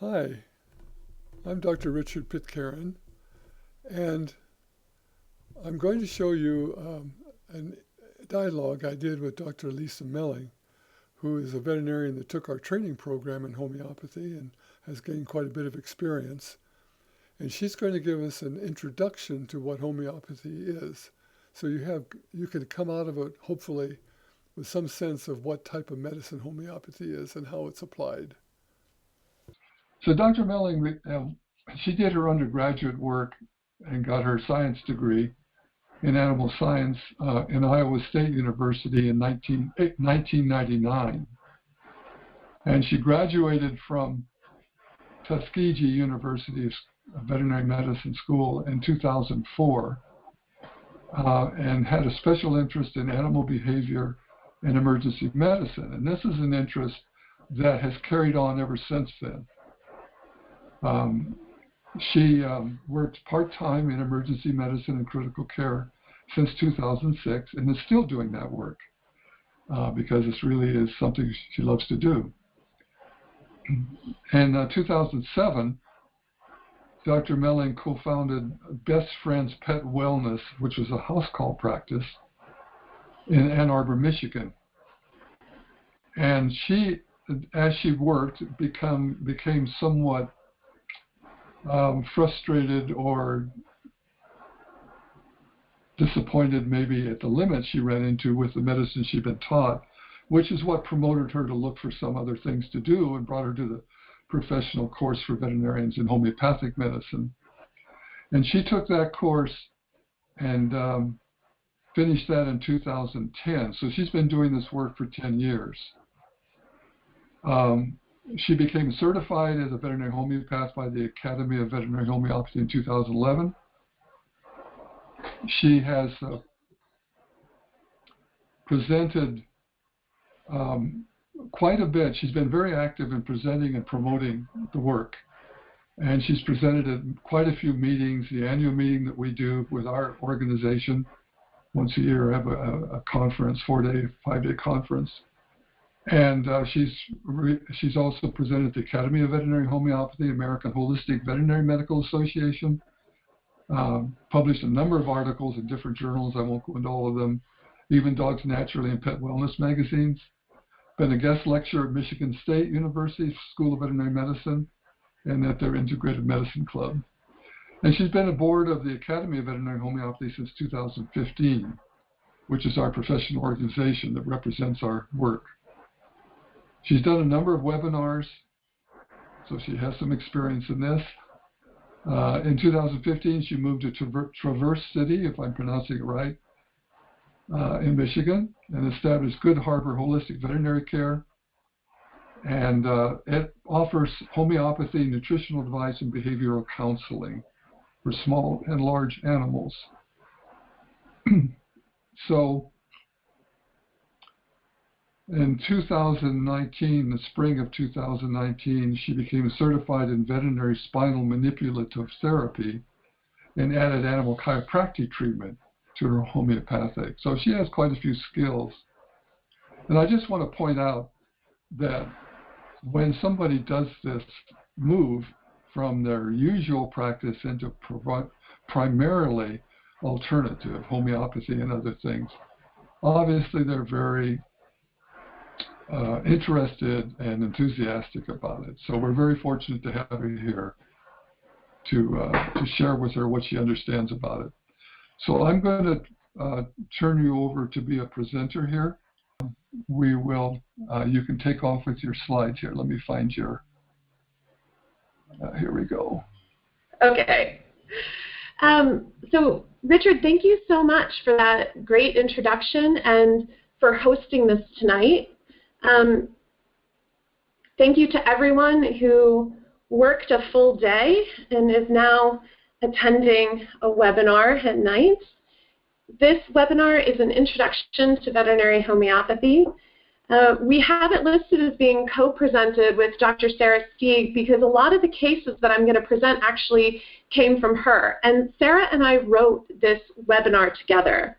Hi, I'm Dr. Richard Pitcairn, and I'm going to show you a dialogue I did with Dr. Lisa Melling, who is a veterinarian that took our training program in homeopathy and has gained quite a bit of experience. And she's going to give us an introduction to what homeopathy is. So you can come out of it, hopefully, with some sense of what type of medicine homeopathy is and how it's applied. So Dr. Melling, she did her undergraduate work and got her science degree in animal science in Iowa State University in 1999. And she graduated from Tuskegee University Veterinary Medicine School in 2004 and had a special interest in animal behavior and emergency medicine. And this is an interest that has carried on ever since then. She worked part-time in emergency medicine and critical care since 2006 and is still doing that work because this really is something she loves to do. In 2007, Dr. Melling co-founded Best Friends Pet Wellness, which was a house call practice in Ann Arbor, Michigan. And she, as she worked, became somewhat frustrated or disappointed maybe at the limits she ran into with the medicine she'd been taught, which is what promoted her to look for some other things to do and brought her to the professional course for veterinarians in homeopathic medicine. And she took that course and finished that in 2010. So she's been doing this work for 10 years. She became certified as a veterinary homeopath by the Academy of Veterinary Homeopathy in 2011. She has presented quite a bit. She's been very active in presenting and promoting the work. And she's presented at quite a few meetings, the annual meeting that we do with our organization. Once a year, we have a conference, 5-day conference. And she's also presented at the Academy of Veterinary Homeopathy, American Holistic Veterinary Medical Association, published a number of articles in different journals. I won't go into all of them, even Dogs Naturally and Pet Wellness magazines. Been a guest lecturer at Michigan State University School of Veterinary Medicine and at their Integrated Medicine Club. And she's been aboard of the Academy of Veterinary Homeopathy since 2015, which is our professional organization that represents our work. She's done a number of webinars, so she has some experience in this. In 2015, she moved to Traverse City, if I'm pronouncing it right, in Michigan, and established Good Harbor Holistic Veterinary Care. And it offers homeopathy, nutritional advice, and behavioral counseling for small and large animals. So in 2019, the spring of 2019, she became certified in veterinary spinal manipulative therapy and added animal chiropractic treatment to her homeopathic. So she has quite a few skills. And I just want to point out that when somebody does this move from their usual practice into primarily alternative homeopathy and other things, obviously they're very interested and enthusiastic about it. So we're very fortunate to have her here to share with her what she understands about it. So I'm going to turn you over to be a presenter here. We will, you can take off with your slides here. Let me find your, here we go. Okay. So Richard, thank you so much for that great introduction and for hosting this tonight. Thank you to everyone who worked a full day and is now attending a webinar at night. This webinar is an introduction to veterinary homeopathy. We have it listed as being co-presented with Dr. Sarah Stieg because a lot of the cases that I'm going to present actually came from her. And Sarah and I wrote this webinar together.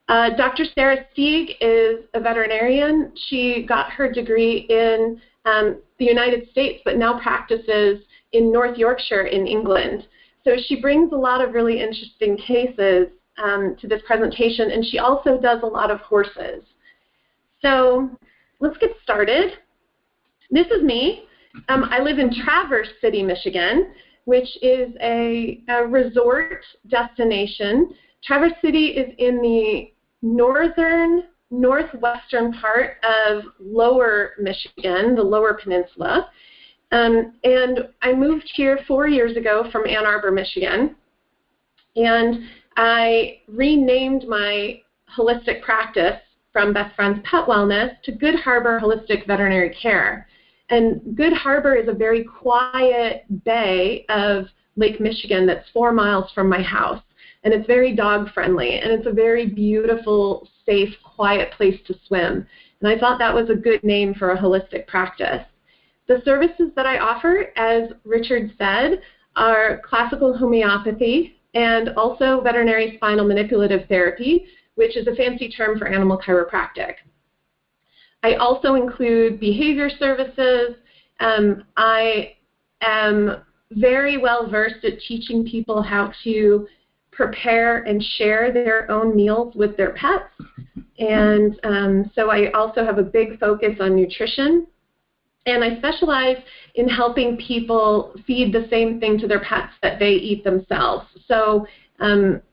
Dr. Sarah Stieg is a veterinarian. She got her degree in the United States, but now practices in North Yorkshire in England. So she brings a lot of really interesting cases to this presentation, and she also does a lot of horses. So let's get started. This is me. I live in Traverse City, Michigan, which is a resort destination. Traverse City is in the northwestern part of lower Michigan, the lower peninsula. And I moved here 4 years ago from Ann Arbor, Michigan. And I renamed my holistic practice from Best Friends Pet Wellness to Good Harbor Holistic Veterinary Care. And Good Harbor is a very quiet bay of Lake Michigan that's 4 miles from my house. And it's very dog friendly, and it's a very beautiful, safe, quiet place to swim. And I thought that was a good name for a holistic practice. The services that I offer, as Richard said, are classical homeopathy and also veterinary spinal manipulative therapy, which is a fancy term for animal chiropractic. I also include behavior services. I am very well versed at teaching people how to prepare and share their own meals with their pets. And so I also have a big focus on nutrition. And I specialize in helping people feed the same thing to their pets that they eat themselves. So,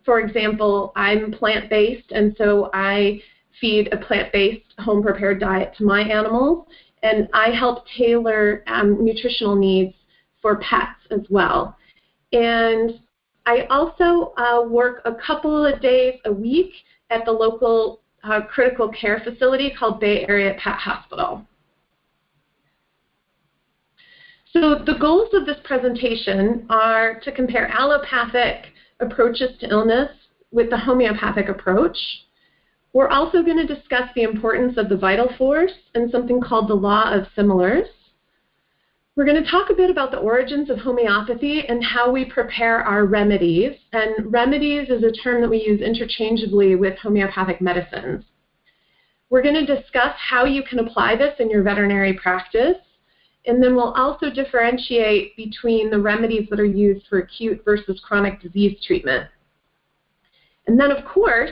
for example, I'm plant-based, and so I feed a plant-based home-prepared diet to my animals, and I help tailor nutritional needs for pets as well. And I also work a couple of days a week at the local critical care facility called Bay Area Pet Hospital. So the goals of this presentation are to compare allopathic approaches to illness with the homeopathic approach. We're also going to discuss the importance of the vital force and something called the law of similars. We're going to talk a bit about the origins of homeopathy and how we prepare our remedies. And remedies is a term that we use interchangeably with homeopathic medicines. We're going to discuss how you can apply this in your veterinary practice. And then we'll also differentiate between the remedies that are used for acute versus chronic disease treatment. And then, of course,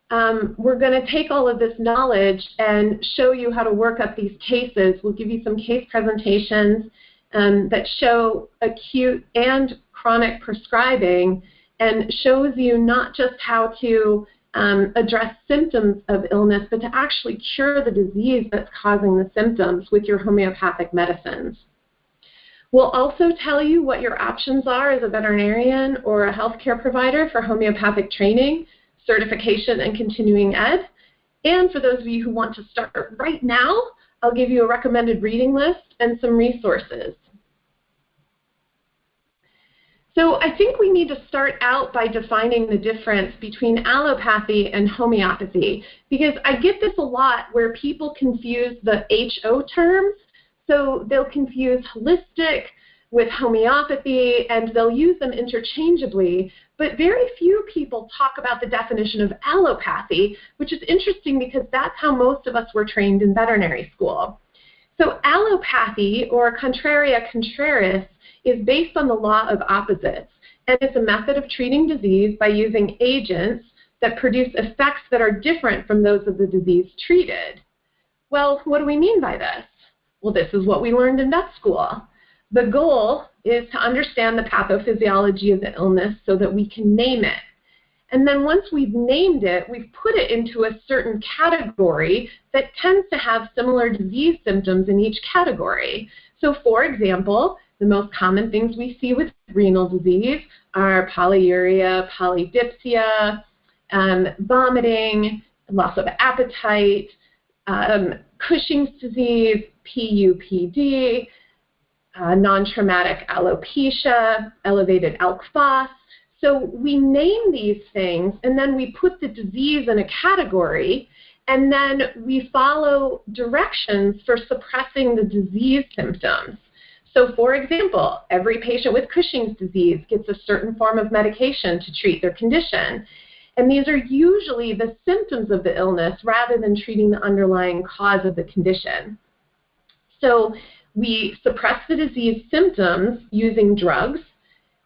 we're going to take all of this knowledge and show you how to work up these cases. We'll give you some case presentations that show acute and chronic prescribing and shows you not just how to address symptoms of illness, but to actually cure the disease that's causing the symptoms with your homeopathic medicines. We'll also tell you what your options are as a veterinarian or a healthcare provider for homeopathic training, certification, and continuing ed. And for those of you who want to start right now, I'll give you a recommended reading list and some resources. So I think we need to start out by defining the difference between allopathy and homeopathy, because I get this a lot where people confuse the HO terms. So they'll confuse holistic with homeopathy, and they'll use them interchangeably, but very few people talk about the definition of allopathy, which is interesting because that's how most of us were trained in veterinary school. So allopathy, or contraria contraris, is based on the law of opposites, and it's a method of treating disease by using agents that produce effects that are different from those of the disease treated. Well, what do we mean by this? Well, this is what we learned in vet school. The goal is to understand the pathophysiology of the illness so that we can name it. And then once we've named it, we've put it into a certain category that tends to have similar disease symptoms in each category. So for example, the most common things we see with renal disease are polyuria, polydipsia, vomiting, loss of appetite, Cushing's disease, PUPD, non-traumatic alopecia, elevated ALK phos. So we name these things, and then we put the disease in a category, and then we follow directions for suppressing the disease symptoms. So for example, every patient with Cushing's disease gets a certain form of medication to treat their condition. And these are usually the symptoms of the illness rather than treating the underlying cause of the condition. So We suppress the disease symptoms using drugs.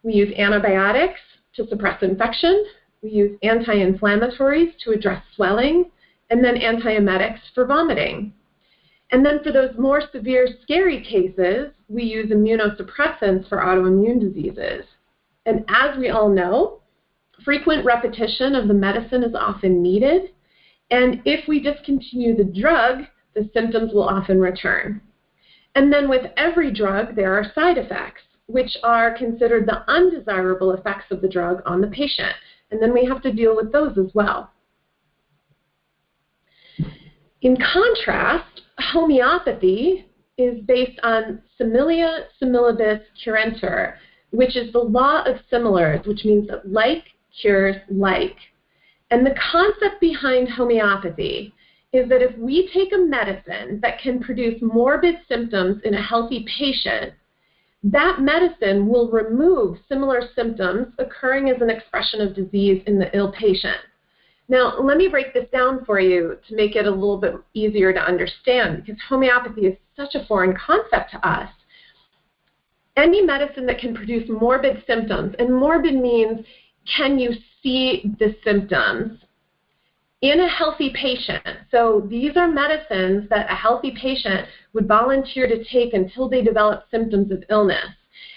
We use antibiotics to suppress infection. We use anti-inflammatories to address swelling, and then antiemetics for vomiting. And then for those more severe, scary cases, we use immunosuppressants for autoimmune diseases. And as we all know, frequent repetition of the medicine is often needed. And if we discontinue the drug, the symptoms will often return. And then with every drug, there are side effects, which are considered the undesirable effects of the drug on the patient. And then we have to deal with those as well. In contrast, homeopathy is based on similia similibus curantur, which is the law of similars, which means that like cures like. And the concept behind homeopathy is that if we take a medicine that can produce morbid symptoms in a healthy patient, that medicine will remove similar symptoms occurring as an expression of disease in the ill patient. Now, let me break this down for you to make it a little bit easier to understand, because homeopathy is such a foreign concept to us. Any medicine that can produce morbid symptoms, and morbid means can you see the symptoms in a healthy patient. So these are medicines that a healthy patient would volunteer to take until they develop symptoms of illness.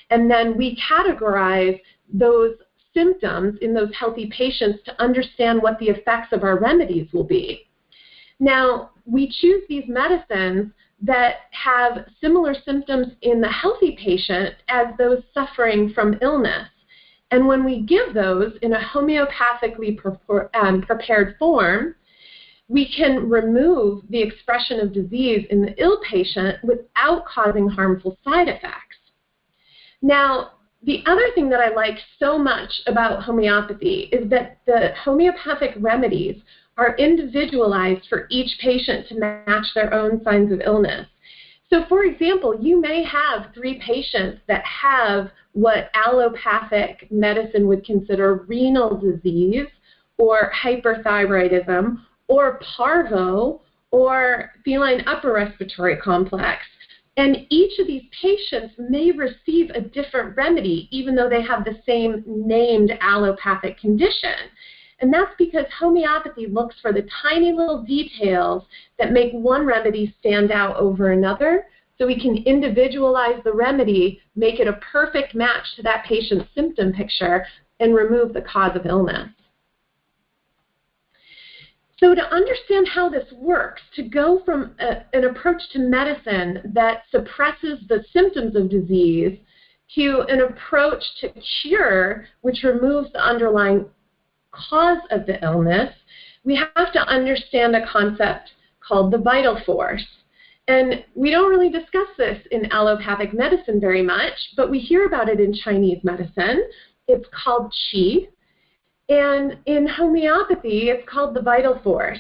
And then we categorize those symptoms in those healthy patients to understand what the effects of our remedies will be. Now, we choose these medicines that have similar symptoms in the healthy patient as those suffering from illness. And when we give those in a homeopathically prepared form, we can remove the expression of disease in the ill patient without causing harmful side effects. Now, the other thing that I like so much about homeopathy is that the homeopathic remedies are individualized for each patient to match their own signs of illness. So, for example, you may have 3 patients that have what allopathic medicine would consider renal disease or hyperthyroidism or parvo or feline upper respiratory complex. And each of these patients may receive a different remedy even though they have the same named allopathic condition. And that's because homeopathy looks for the tiny little details that make one remedy stand out over another, so we can individualize the remedy, make it a perfect match to that patient's symptom picture, and remove the cause of illness. So to understand how this works, to go from an approach to medicine that suppresses the symptoms of disease to an approach to cure, which removes the underlying cause of the illness, we have to understand a concept called the vital force. And we don't really discuss this in allopathic medicine very much, but we hear about it in Chinese medicine. It's called qi. And in homeopathy, it's called the vital force.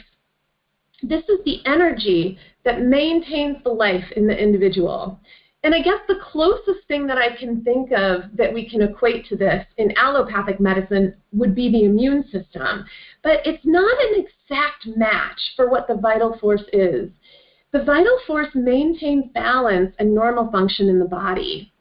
This is the energy that maintains the life in the individual. And I guess the closest thing that I can think of that we can equate to this in allopathic medicine would be the immune system. But it's not an exact match for what the vital force is. The vital force maintains balance and normal function in the body.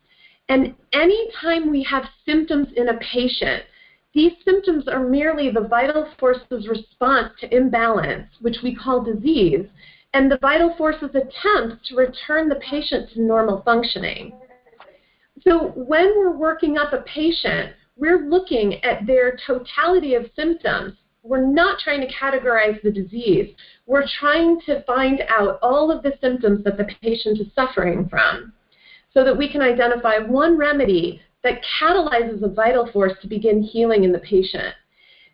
And anytime we have symptoms in a patient, these symptoms are merely the vital force's response to imbalance, which we call disease, and the vital force's attempt to return the patient to normal functioning. So when we're working up a patient, we're looking at their totality of symptoms. We're not trying to categorize the disease. We're trying to find out all of the symptoms that the patient is suffering from so that we can identify one remedy that catalyzes a vital force to begin healing in the patient.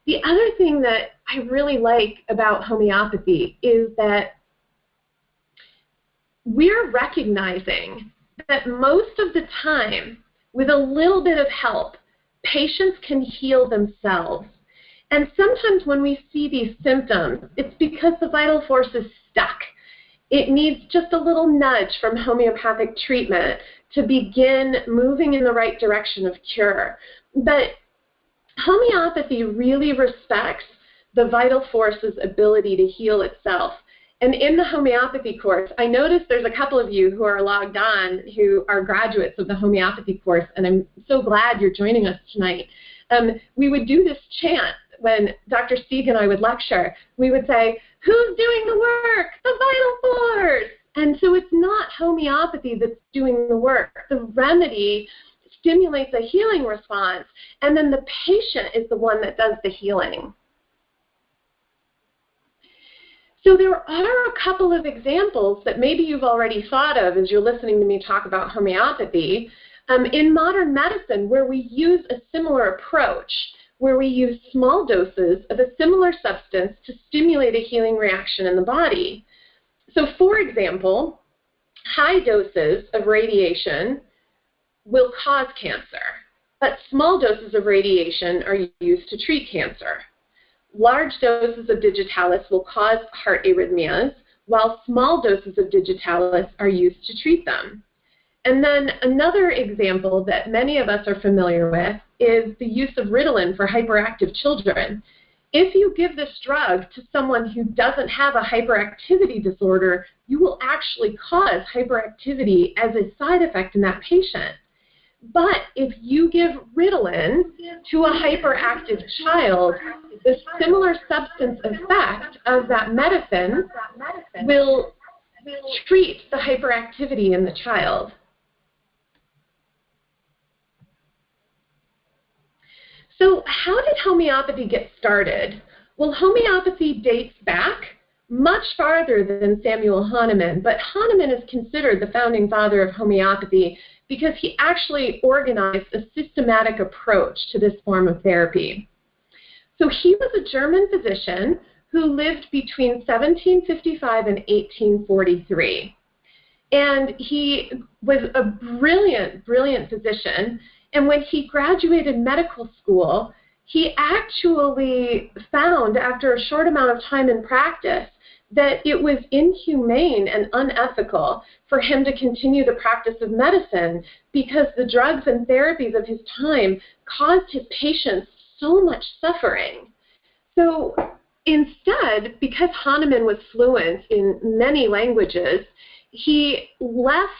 The other thing that I really like about homeopathy is that we're recognizing that most of the time, with a little bit of help, patients can heal themselves. And sometimes when we see these symptoms, it's because the vital force is stuck. It needs just a little nudge from homeopathic treatment to begin moving in the right direction of cure. But homeopathy really respects the vital force's ability to heal itself. And in the homeopathy course, I noticed there's a couple of you who are logged on who are graduates of the homeopathy course, and I'm so glad you're joining us tonight. We would do this chant when Dr. Stieg and I would lecture. We would say, who's doing the work? The vital force! And so it's not homeopathy that's doing the work. The remedy stimulates a healing response, and then the patient is the one that does the healing. So there are a couple of examples that maybe you've already thought of as you're listening to me talk about homeopathy in modern medicine, where we use a similar approach, where we use small doses of a similar substance to stimulate a healing reaction in the body. So for example, high doses of radiation will cause cancer, but small doses of radiation are used to treat cancer. Large doses of digitalis will cause heart arrhythmias, while small doses of digitalis are used to treat them. And then another example that many of us are familiar with is the use of Ritalin for hyperactive children. If you give this drug to someone who doesn't have a hyperactivity disorder, you will actually cause hyperactivity as a side effect in that patient. But if you give Ritalin to a hyperactive child, the similar substance effect of that medicine will treat the hyperactivity in the child. So how did homeopathy get started? Well, homeopathy dates back much farther than Samuel Hahnemann, but Hahnemann is considered the founding father of homeopathy because he actually organized a systematic approach to this form of therapy. So he was a German physician who lived between 1755 and 1843. And he was a brilliant, brilliant physician. And when he graduated medical school, he actually found, after a short amount of time in practice, that it was inhumane and unethical for him to continue the practice of medicine because the drugs and therapies of his time caused his patients so much suffering. So instead, because Hahnemann was fluent in many languages, he left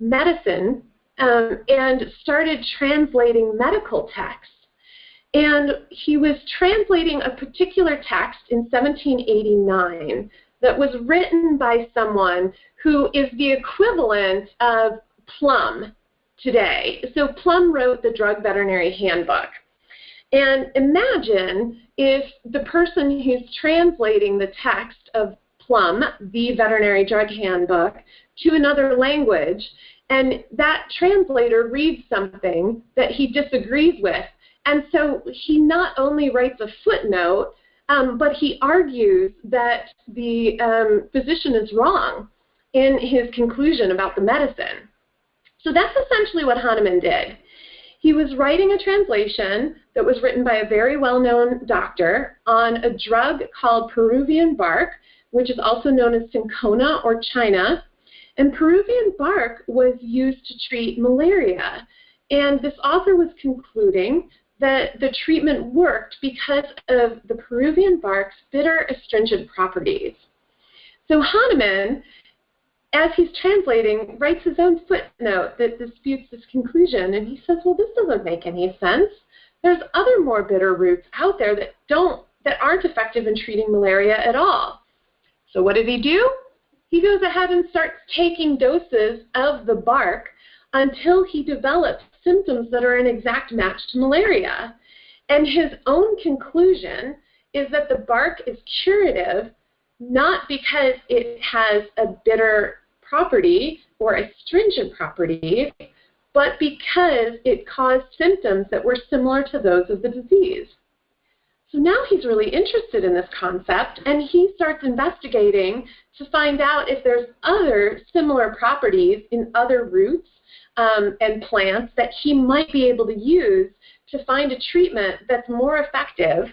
medicine and started translating medical texts. And he was translating a particular text in 1789 that was written by someone who is the equivalent of Plum today. So Plum wrote the Drug Veterinary Handbook. And imagine if the person who's translating the text of Plum, the Veterinary Drug Handbook, to another language, and that translator reads something that he disagrees with. And so he not only writes a footnote, but he argues that the physician is wrong in his conclusion about the medicine. So that's essentially what Hahnemann did. He was writing a translation that was written by a very well-known doctor on a drug called Peruvian bark, which is also known as cinchona or China. And Peruvian bark was used to treat malaria. And this author was concluding that the treatment worked because of the Peruvian bark's bitter astringent properties. So Hahnemann, as he's translating, writes his own footnote that disputes this conclusion, and he says, well, this doesn't make any sense. There's other more bitter roots out there that aren't effective in treating malaria at all. So what did he do? He goes ahead and starts taking doses of the bark until he develops symptoms that are an exact match to malaria. And his own conclusion is that the bark is curative, not because it has a bitter property or astringent property, but because it caused symptoms that were similar to those of the disease. So now he's really interested in this concept, and he starts investigating to find out if there's other similar properties in other roots and plants that he might be able to use to find a treatment that's more effective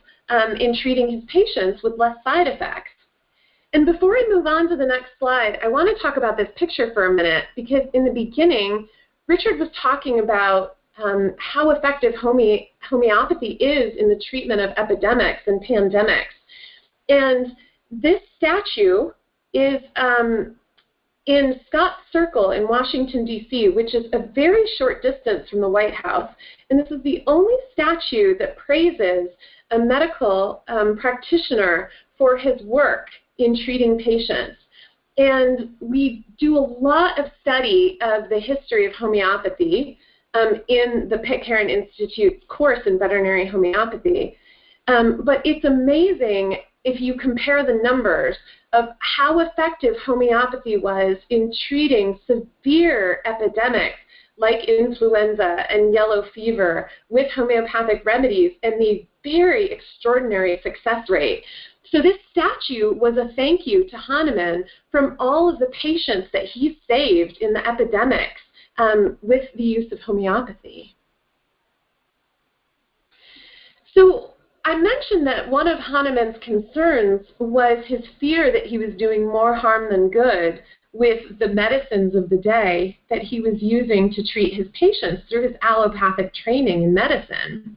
in treating his patients with less side effects. And before I move on to the next slide, I want to talk about this picture for a minute, because in the beginning, Richard was talking about how effective homeopathy is in the treatment of epidemics and pandemics. And this statue is in Scott Circle in Washington, D.C., which is a very short distance from the White House. And this is the only statue that praises a medical practitioner for his work in treating patients. And we do a lot of study of the history of homeopathy in the Pitcairn Institute course in veterinary homeopathy. But it's amazing if you compare the numbers of how effective homeopathy was in treating severe epidemics like influenza and yellow fever with homeopathic remedies and the very extraordinary success rate. So this statue was a thank you to Hahnemann from all of the patients that he saved in the epidemics with the use of homeopathy. So I mentioned that one of Hahnemann's concerns was his fear that he was doing more harm than good with the medicines of the day that he was using to treat his patients through his allopathic training in medicine.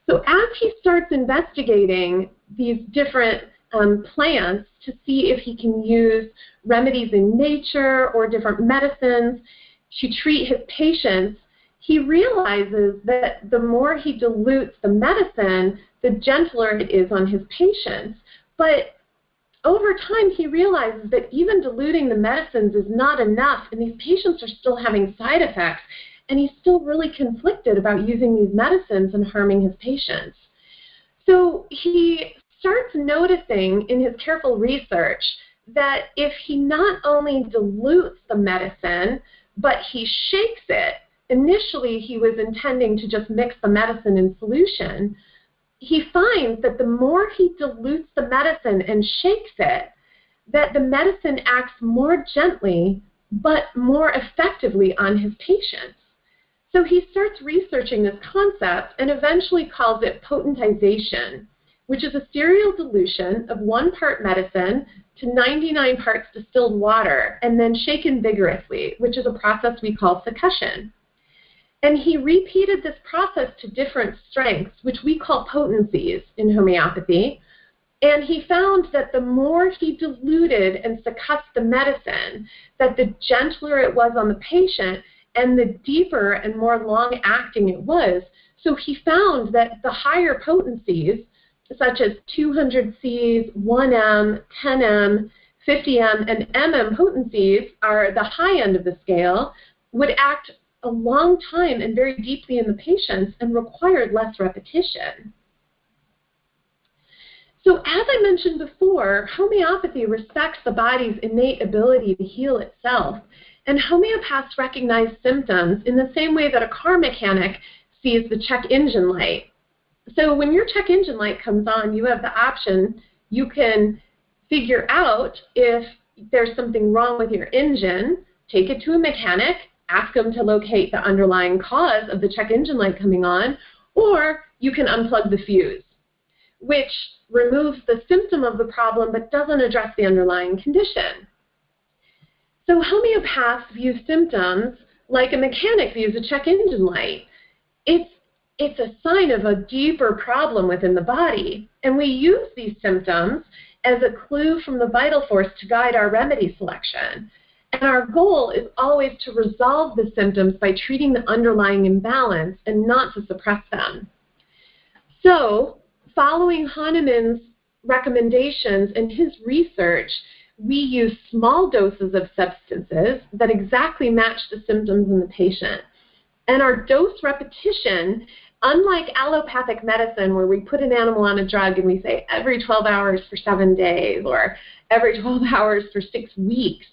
So as he starts investigating these different plants to see if he can use remedies in nature or different medicines to treat his patients, he realizes that the more he dilutes the medicine, the gentler it is on his patients. But over time, he realizes that even diluting the medicines is not enough, and these patients are still having side effects, and he's still really conflicted about using these medicines and harming his patients. So he starts noticing in his careful research that if he not only dilutes the medicine, but he shakes it, initially he was intending to just mix the medicine in solution, he finds that the more he dilutes the medicine and shakes it, that the medicine acts more gently but more effectively on his patients. So he starts researching this concept and eventually calls it potentization, which is a serial dilution of 1 part medicine to 99 parts distilled water and then shaken vigorously, which is a process we call succussion. And he repeated this process to different strengths, which we call potencies in homeopathy. And he found that the more he diluted and succussed the medicine, that the gentler it was on the patient and the deeper and more long-acting it was. So he found that the higher potencies, such as 200 Cs, 1M, 10M, 50M, and MM potencies are the high end of the scale, would act a long time and very deeply in the patients and required less repetition. So as I mentioned before, homeopathy respects the body's innate ability to heal itself, and homeopaths recognize symptoms in the same way that a car mechanic sees the check engine light. So when your check engine light comes on, you have the option, you can figure out if there's something wrong with your engine, take it to a mechanic, ask them to locate the underlying cause of the check engine light coming on, or you can unplug the fuse, which removes the symptom of the problem but doesn't address the underlying condition. So homeopaths view symptoms like a mechanic views a check engine light. It's a sign of a deeper problem within the body, and we use these symptoms as a clue from the vital force to guide our remedy selection. And our goal is always to resolve the symptoms by treating the underlying imbalance and not to suppress them. So, following Hahnemann's recommendations and his research, we use small doses of substances that exactly match the symptoms in the patient. And our dose repetition, unlike allopathic medicine where we put an animal on a drug and we say every 12 hours for 7 days or every 12 hours for 6 weeks,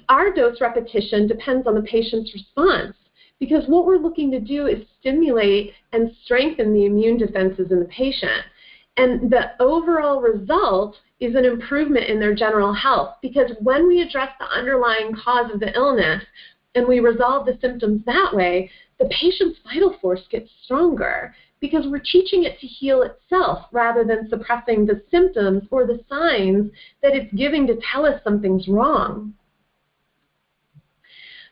our dose repetition depends on the patient's response, because what we're looking to do is stimulate and strengthen the immune defenses in the patient. And the overall result is an improvement in their general health, because when we address the underlying cause of the illness and we resolve the symptoms that way, the patient's vital force gets stronger, because we're teaching it to heal itself rather than suppressing the symptoms or the signs that it's giving to tell us something's wrong.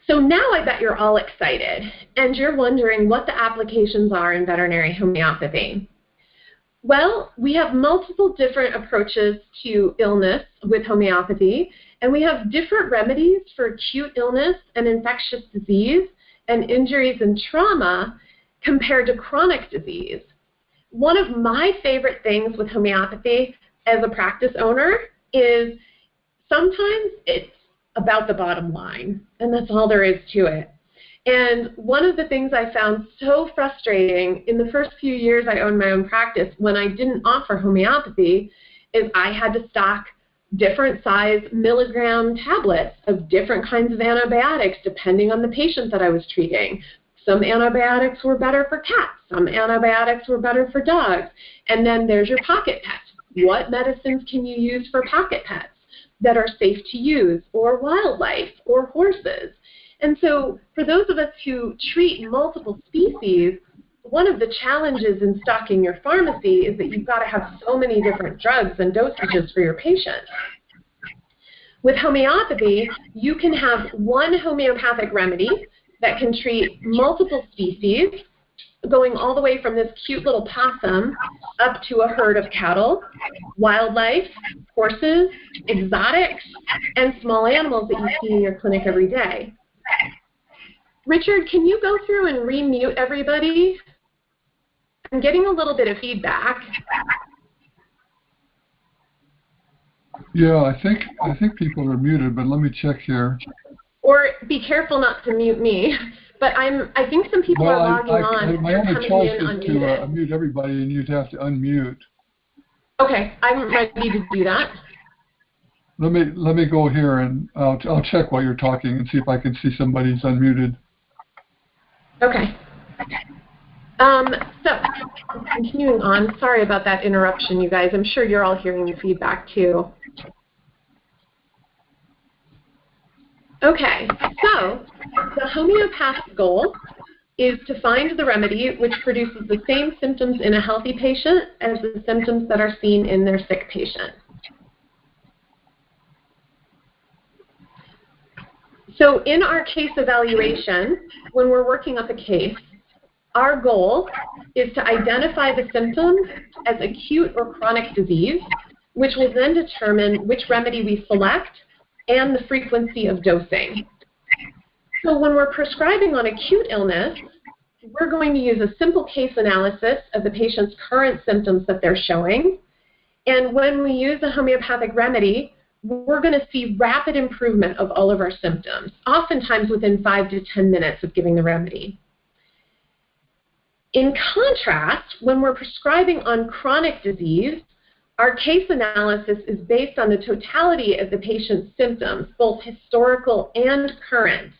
So now I bet you're all excited, and you're wondering what the applications are in veterinary homeopathy. Well, we have multiple different approaches to illness with homeopathy, and we have different remedies for acute illness and infectious disease and injuries and trauma compared to chronic disease. One of my favorite things with homeopathy as a practice owner is sometimes it's about the bottom line, and that's all there is to it. And one of the things I found so frustrating in the first few years I owned my own practice when I didn't offer homeopathy is I had to stock different size milligram tablets of different kinds of antibiotics depending on the patient that I was treating. Some antibiotics were better for cats. Some antibiotics were better for dogs. And then there's your pocket pets. What medicines can you use for pocket pets that are safe to use, or wildlife, or horses? And so for those of us who treat multiple species, one of the challenges in stocking your pharmacy is that you've got to have so many different drugs and dosages for your patients. With homeopathy, you can have one homeopathic remedy that can treat multiple species, going all the way from this cute little possum up to a herd of cattle, wildlife, horses, exotics, and small animals that you see in your clinic every day. Richard, can you go through and remute everybody? I'm getting a little bit of feedback. Yeah, I think people are muted, but let me check here. Or be careful not to mute me. But I think some people are logging on. My only choice is to mute everybody, and you'd have to unmute. Okay, I'm ready to do that. Let me go here, and I'll check while you're talking and see if I can see somebody's unmuted. Okay. So, continuing on, sorry about that interruption, you guys. I'm sure you're all hearing the feedback, too. Okay, so the homeopathic goal is to find the remedy which produces the same symptoms in a healthy patient as the symptoms that are seen in their sick patient. So in our case evaluation, when we're working up a case, our goal is to identify the symptoms as acute or chronic disease, which will then determine which remedy we select and the frequency of dosing. So when we're prescribing on acute illness, we're going to use a simple case analysis of the patient's current symptoms that they're showing. And when we use a homeopathic remedy, we're going to see rapid improvement of all of our symptoms, oftentimes within 5 to 10 minutes of giving the remedy. In contrast, when we're prescribing on chronic disease, our case analysis is based on the totality of the patient's symptoms, both historical and current.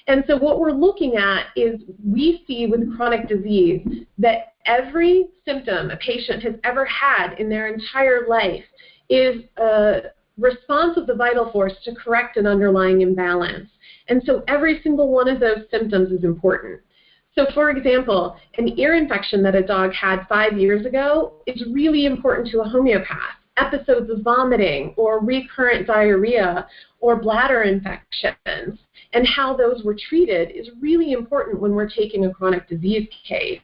And so what we're looking at is we see with chronic disease that every symptom a patient has ever had in their entire life is a response of the vital force to correct an underlying imbalance. And so every single one of those symptoms is important. So for example, an ear infection that a dog had 5 years ago is really important to a homeopath. Episodes of vomiting or recurrent diarrhea or bladder infections and how those were treated is really important when we're taking a chronic disease case.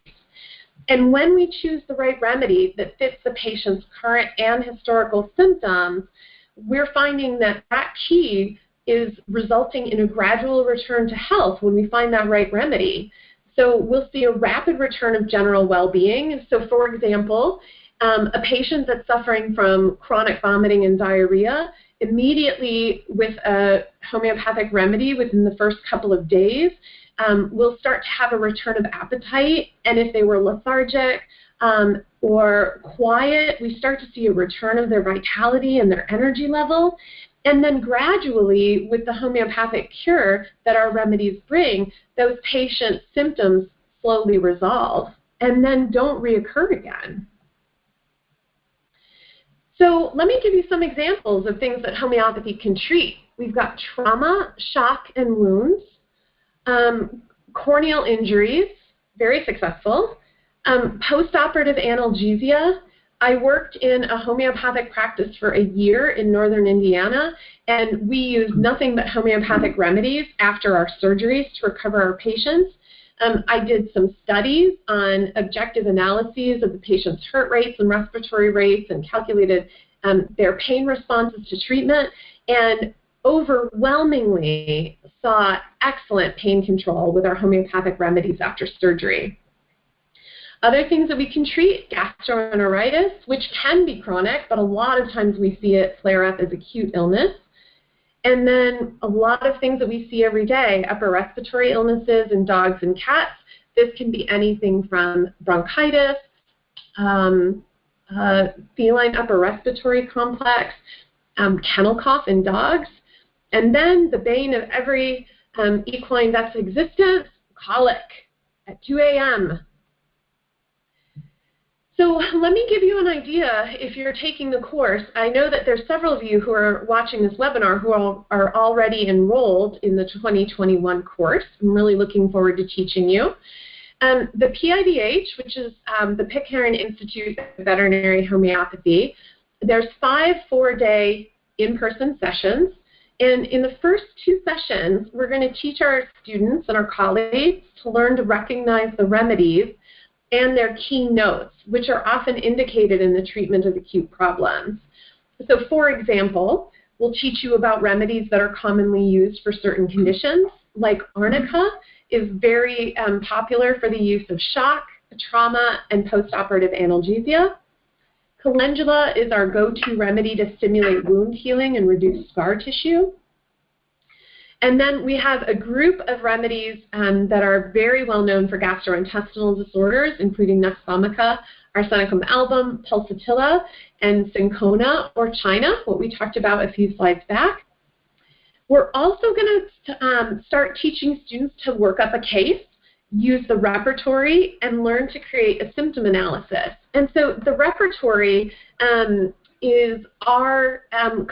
And when we choose the right remedy that fits the patient's current and historical symptoms, we're finding that that key is resulting in a gradual return to health when we find that right remedy. So we'll see a rapid return of general well-being. So for example, a patient that's suffering from chronic vomiting and diarrhea, immediately with a homeopathic remedy within the first couple of days, will start to have a return of appetite. And if they were lethargic or quiet, we start to see a return of their vitality and their energy level. And then gradually, with the homeopathic cure that our remedies bring, those patients' symptoms slowly resolve and then don't reoccur again. So let me give you some examples of things that homeopathy can treat. We've got trauma, shock, and wounds, corneal injuries, very successful, post-operative analgesia. I worked in a homeopathic practice for a year in northern Indiana, and we used nothing but homeopathic remedies after our surgeries to recover our patients. I did some studies on objective analyses of the patient's heart rates and respiratory rates and calculated their pain responses to treatment, and overwhelmingly saw excellent pain control with our homeopathic remedies after surgery. Other things that we can treat, gastroenteritis, which can be chronic, but a lot of times we see it flare up as acute illness. And then a lot of things that we see every day, upper respiratory illnesses in dogs and cats. This can be anything from bronchitis, feline upper respiratory complex, kennel cough in dogs, and then the bane of every equine vet's existence, colic at 2 a.m. So let me give you an idea if you're taking the course. I know that there's several of you who are watching this webinar who are already enrolled in the 2021 course. I'm really looking forward to teaching you. The PIVH, which is the Pitcairn Institute of Veterinary Homeopathy, there's 5 4-day in-person sessions. And in the first 2 sessions, we're going to teach our students and our colleagues to learn to recognize the remedies and their key notes, which are often indicated in the treatment of acute problems. So for example, we'll teach you about remedies that are commonly used for certain conditions, like arnica is very popular for the use of shock, trauma, and postoperative analgesia. Calendula is our go-to remedy to stimulate wound healing and reduce scar tissue. And then we have a group of remedies that are very well known for gastrointestinal disorders, including Nux vomica, Arsenicum album, Pulsatilla, and Cinchona or China, what we talked about a few slides back. We're also going to start teaching students to work up a case, use the repertory, and learn to create a symptom analysis. And so the repertory is our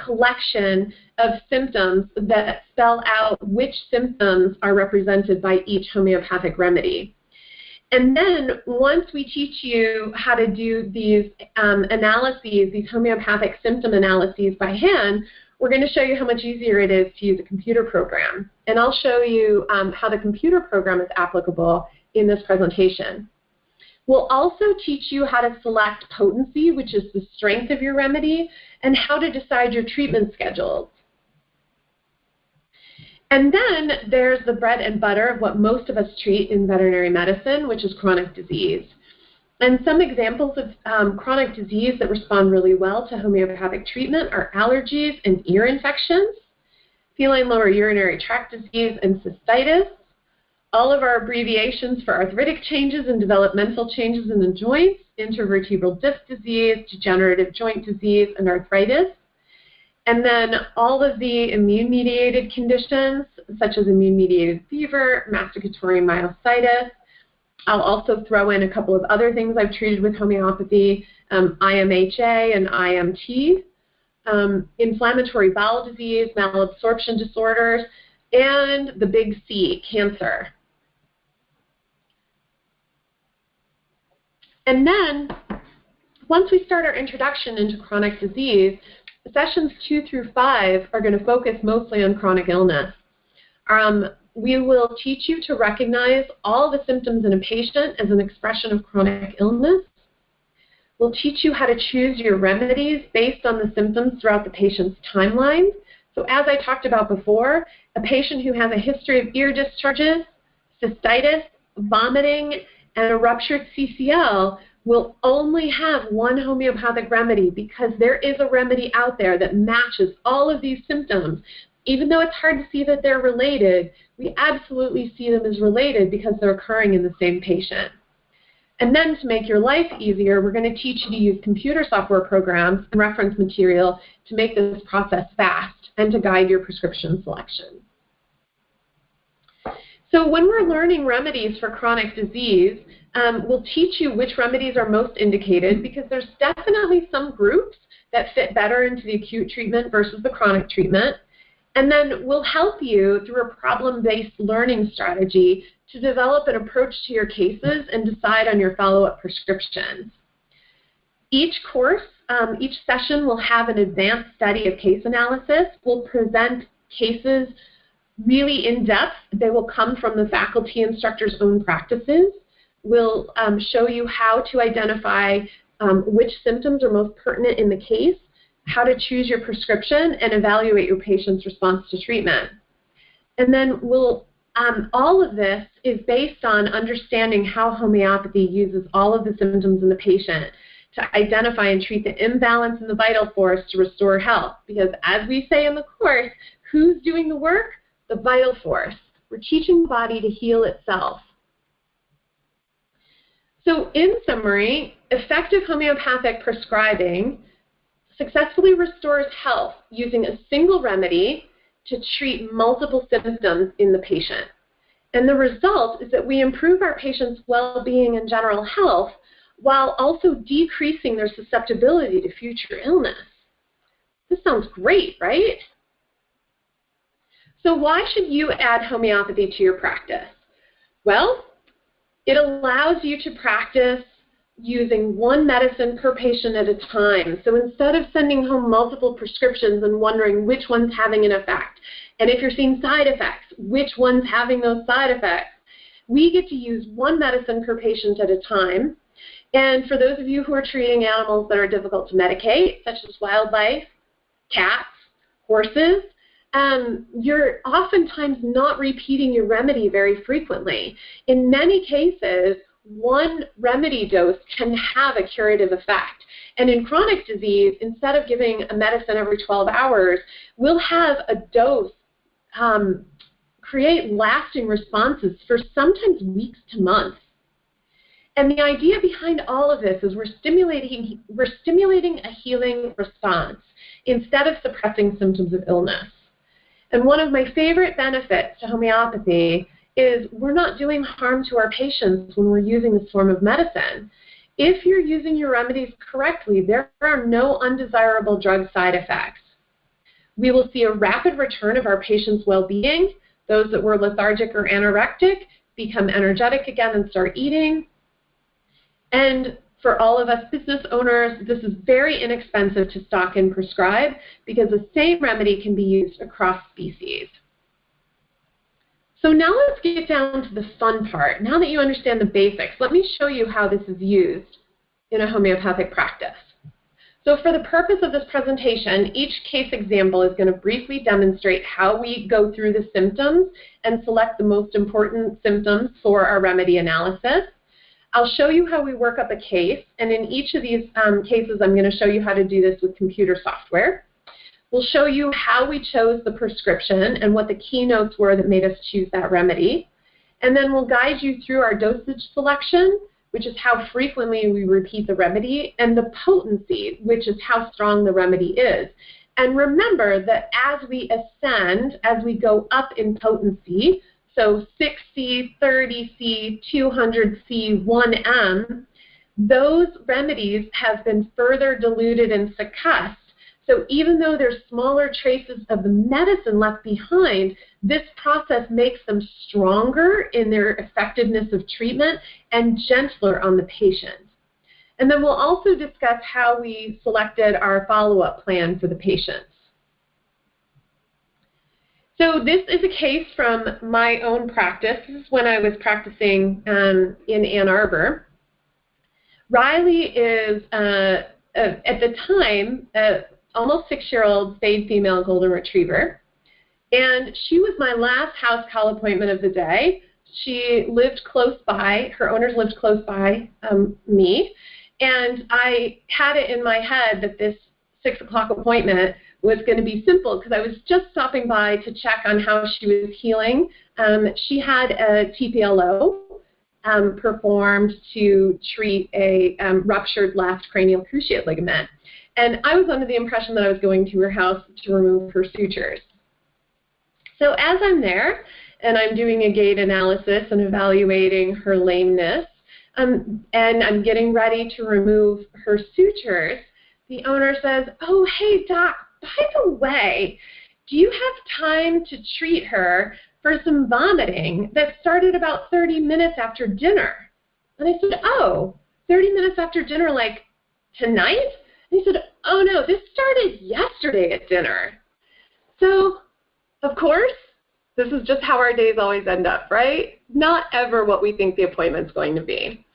collection of symptoms that spell out which symptoms are represented by each homeopathic remedy. And then once we teach you how to do these analyses, these homeopathic symptom analyses by hand, we're going to show you how much easier it is to use a computer program. And I'll show you how the computer program is applicable in this presentation. We'll also teach you how to select potency, which is the strength of your remedy, and how to decide your treatment schedules. And then there's the bread and butter of what most of us treat in veterinary medicine, which is chronic disease. And some examples of chronic disease that respond really well to homeopathic treatment are allergies and ear infections, feline lower urinary tract disease, and cystitis. All of our abbreviations for arthritic changes and developmental changes in the joints, intervertebral disc disease, degenerative joint disease, and arthritis. And then all of the immune-mediated conditions, such as immune-mediated fever, masticatory myositis. I'll also throw in a couple of other things I've treated with homeopathy, IMHA and IMT, inflammatory bowel disease, malabsorption disorders, and the big C, cancer. And then, once we start our introduction into chronic disease, sessions 2 through 5 are going to focus mostly on chronic illness. We will teach you to recognize all the symptoms in a patient as an expression of chronic illness. We'll teach you how to choose your remedies based on the symptoms throughout the patient's timeline. So as I talked about before, a patient who has a history of ear discharges, cystitis, vomiting, and a ruptured CCL will only have one homeopathic remedy because there is a remedy out there that matches all of these symptoms. Even though it's hard to see that they're related, we absolutely see them as related because they're occurring in the same patient. And then to make your life easier, we're going to teach you to use computer software programs and reference material to make this process fast and to guide your prescription selection. So when we're learning remedies for chronic disease, we'll teach you which remedies are most indicated because there's definitely some groups that fit better into the acute treatment versus the chronic treatment. And then we'll help you through a problem-based learning strategy to develop an approach to your cases and decide on your follow-up prescriptions. Each course, each session will have an advanced study of case analysis. We'll present cases really in-depth. They will come from the faculty instructor's own practices. We'll show you how to identify which symptoms are most pertinent in the case, how to choose your prescription, and evaluate your patient's response to treatment. And then all of this is based on understanding how homeopathy uses all of the symptoms in the patient to identify and treat the imbalance in the vital force to restore health. Because as we say in the course, who's doing the work? The vital force. We're teaching the body to heal itself. So in summary, effective homeopathic prescribing successfully restores health using a single remedy to treat multiple symptoms in the patient. And the result is that we improve our patients' well-being and general health while also decreasing their susceptibility to future illness. This sounds great, right? So why should you add homeopathy to your practice? Well, it allows you to practice using one medicine per patient at a time. So instead of sending home multiple prescriptions and wondering which one's having an effect, and if you're seeing side effects, which one's having those side effects, we get to use one medicine per patient at a time. And for those of you who are treating animals that are difficult to medicate, such as wildlife, cats, horses, you're oftentimes not repeating your remedy very frequently. In many cases, one remedy dose can have a curative effect. And in chronic disease, instead of giving a medicine every 12 hours, we'll have a dose create lasting responses for sometimes weeks to months. And the idea behind all of this is we're stimulating a healing response instead of suppressing symptoms of illness. And one of my favorite benefits to homeopathy is we're not doing harm to our patients when we're using this form of medicine. If you're using your remedies correctly, there are no undesirable drug side effects. We will see a rapid return of our patients' well-being. Those that were lethargic or anorectic become energetic again and start eating. And for all of us business owners, this is very inexpensive to stock and prescribe because the same remedy can be used across species. So now let's get down to the fun part. Now that you understand the basics, let me show you how this is used in a homeopathic practice. So for the purpose of this presentation, each case example is going to briefly demonstrate how we go through the symptoms and select the most important symptoms for our remedy analysis. I'll show you how we work up a case, and in each of these cases, I'm going to show you how to do this with computer software. We'll show you how we chose the prescription and what the keynotes were that made us choose that remedy. And then we'll guide you through our dosage selection, which is how frequently we repeat the remedy, and the potency, which is how strong the remedy is. And remember that as we ascend, as we go up in potency, so 6C, 30C, 200C, 1M, those remedies have been further diluted and succussed. So even though there's smaller traces of the medicine left behind, this process makes them stronger in their effectiveness of treatment and gentler on the patient. And then we'll also discuss how we selected our follow-up plan for the patients. So this is a case from my own practice. This is when I was practicing in Ann Arbor. Riley is, at the time, almost 6-year-old spayed female golden retriever. And she was my last house call appointment of the day. She lived close by. Her owners lived close by me. And I had it in my head that this 6 o'clock appointment was going to be simple because I was just stopping by to check on how she was healing. She had a TPLO performed to treat a ruptured left cranial cruciate ligament. And I was under the impression that I was going to her house to remove her sutures. So as I'm there and I'm doing a gait analysis and evaluating her lameness, and I'm getting ready to remove her sutures, the owner says, "Oh, hey, Doc, by the way, do you have time to treat her for some vomiting that started about 30 minutes after dinner?" And I said, "Oh, 30 minutes after dinner, like tonight?" And he said, "Oh, no, this started yesterday at dinner." So, of course, This is just how our days always end up, right? Not ever what we think the appointment's going to be.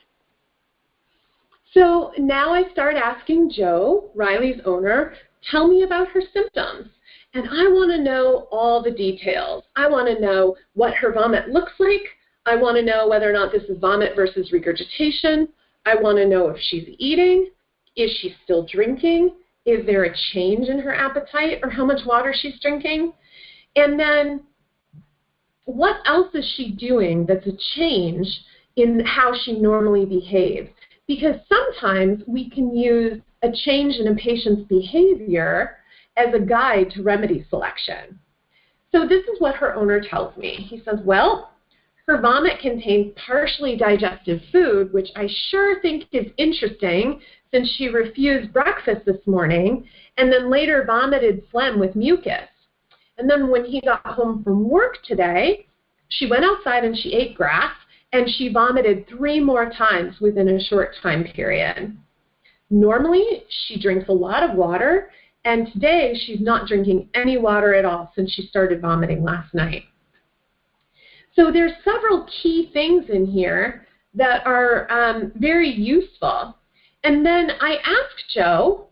So now I start asking Jo, Riley's owner, tell me about her symptoms. And I want to know all the details. I want to know what her vomit looks like. I want to know whether or not this is vomit versus regurgitation. I want to know if she's eating. Is she still drinking? Is there a change in her appetite or how much water she's drinking? And then what else is she doing that's a change in how she normally behaves? Because sometimes we can use a change in a patient's behavior as a guide to remedy selection. So this is what her owner tells me. He says, well, her vomit contains partially digestive food, which I sure think is interesting since she refused breakfast this morning and then later vomited phlegm with mucus. And then when he got home from work today, she went outside and she ate grass and she vomited 3 more times within a short time period. Normally, she drinks a lot of water, and today she's not drinking any water at all since she started vomiting last night. So there's several key things in here that are very useful. And then I asked Jo,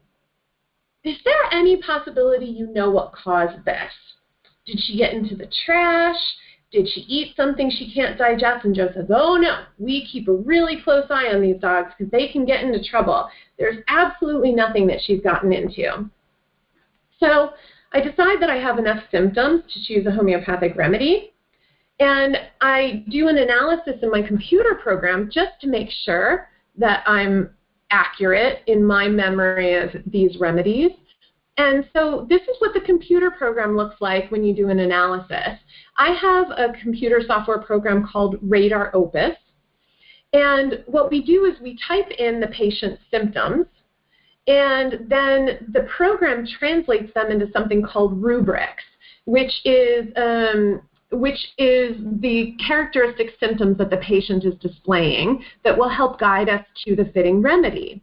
is there any possibility you know what caused this? Did she get into the trash? Did she eat something she can't digest? And Jo says, oh no, we keep a really close eye on these dogs because they can get into trouble. There's absolutely nothing that she's gotten into. So I decide that I have enough symptoms to choose a homeopathic remedy. And I do an analysis in my computer program just to make sure that I'm accurate in my memory of these remedies. And so this is what the computer program looks like when you do an analysis. I have a computer software program called Radar Opus. And what we do is we type in the patient's symptoms, and then the program translates them into something called rubrics, which is the characteristic symptoms that the patient is displaying that will help guide us to the fitting remedy.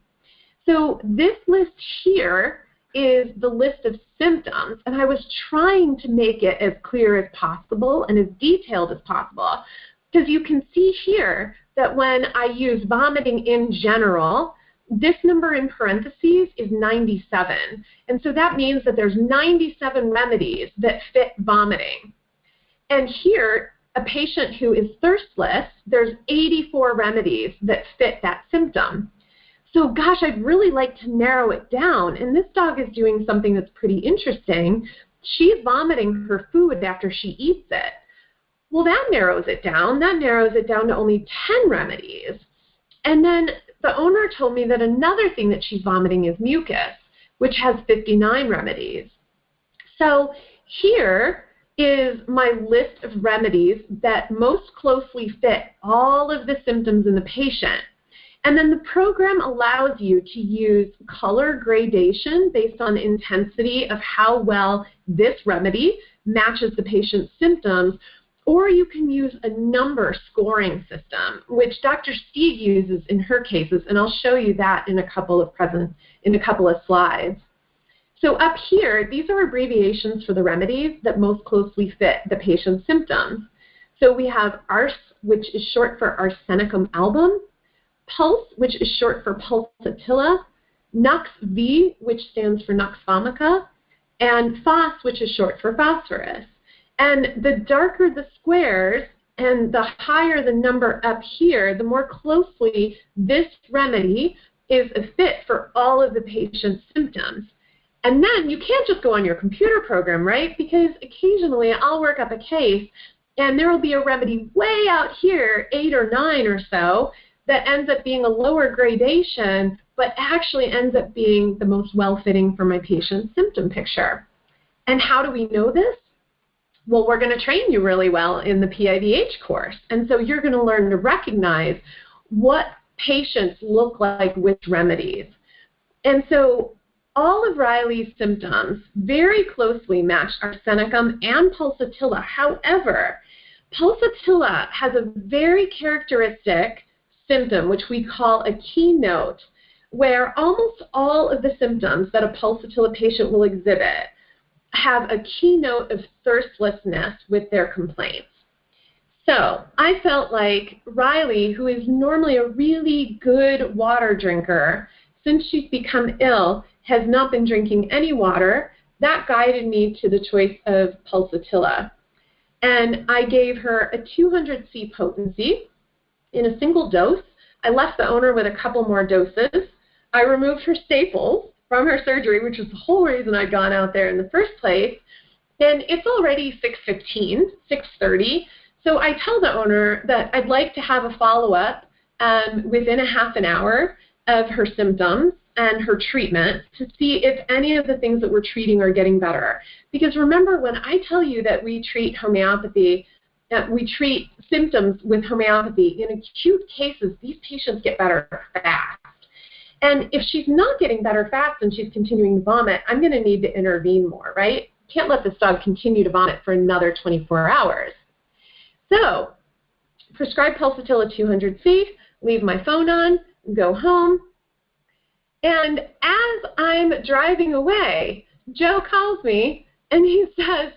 So this list here is the list of symptoms, and I was trying to make it as clear as possible and as detailed as possible, because you can see here that when I use vomiting in general, this number in parentheses is 97, and so that means that there's 97 remedies that fit vomiting. And here, a patient who is thirstless, there's 84 remedies that fit that symptom. So gosh, I'd really like to narrow it down, and this dog is doing something that's pretty interesting. She's vomiting her food after she eats it. Well, that narrows it down. That narrows it down to only 10 remedies. And then the owner told me that another thing that she's vomiting is mucus, which has 59 remedies. So here is my list of remedies that most closely fit all of the symptoms in the patient. And then the program allows you to use color gradation based on intensity of how well this remedy matches the patient's symptoms, or you can use a number scoring system, which Dr. Stieg uses in her cases, and I'll show you that in a couple of slides. So up here, these are abbreviations for the remedies that most closely fit the patient's symptoms. So we have ARS, which is short for Arsenicum album, Pulse, which is short for Pulsatilla, Nux V, which stands for Nux vomica, and Phos, which is short for phosphorus. And the darker the squares and the higher the number up here, the more closely this remedy is a fit for all of the patient's symptoms. And then you can't just go on your computer program, right? Because occasionally I'll work up a case and there will be a remedy way out here, 8 or 9 or so, that ends up being a lower gradation, but actually ends up being the most well-fitting for my patient's symptom picture. And how do we know this? Well, we're going to train you really well in the PIVH course. And so you're going to learn to recognize what patients look like with remedies. And so all of Riley's symptoms very closely match Arsenicum and Pulsatilla. However, Pulsatilla has a very characteristic symptom, which we call a keynote, where almost all of the symptoms that a Pulsatilla patient will exhibit have a keynote of thirstlessness with their complaints. So I felt like Riley, who is normally a really good water drinker, since she's become ill, has not been drinking any water. That guided me to the choice of pulsatilla. And I gave her a 200C potency in a single dose. I left the owner with a couple more doses. I removed her staples from her surgery, which was the whole reason I'd gone out there in the first place. And it's already 6:15, 6:30. So I tell the owner that I'd like to have a follow-up within a half an hour of her symptoms and her treatment to see if any of the things that we're treating are getting better. Because remember, when I tell you that we treat homeopathy, we treat symptoms with homeopathy, in acute cases, these patients get better fast. And if she's not getting better fast and she's continuing to vomit, I'm going to need to intervene more, right? Can't let this dog continue to vomit for another 24 hours. So, prescribe pulsatilla 200C, leave my phone on, go home. And as I'm driving away, Joe calls me and he says,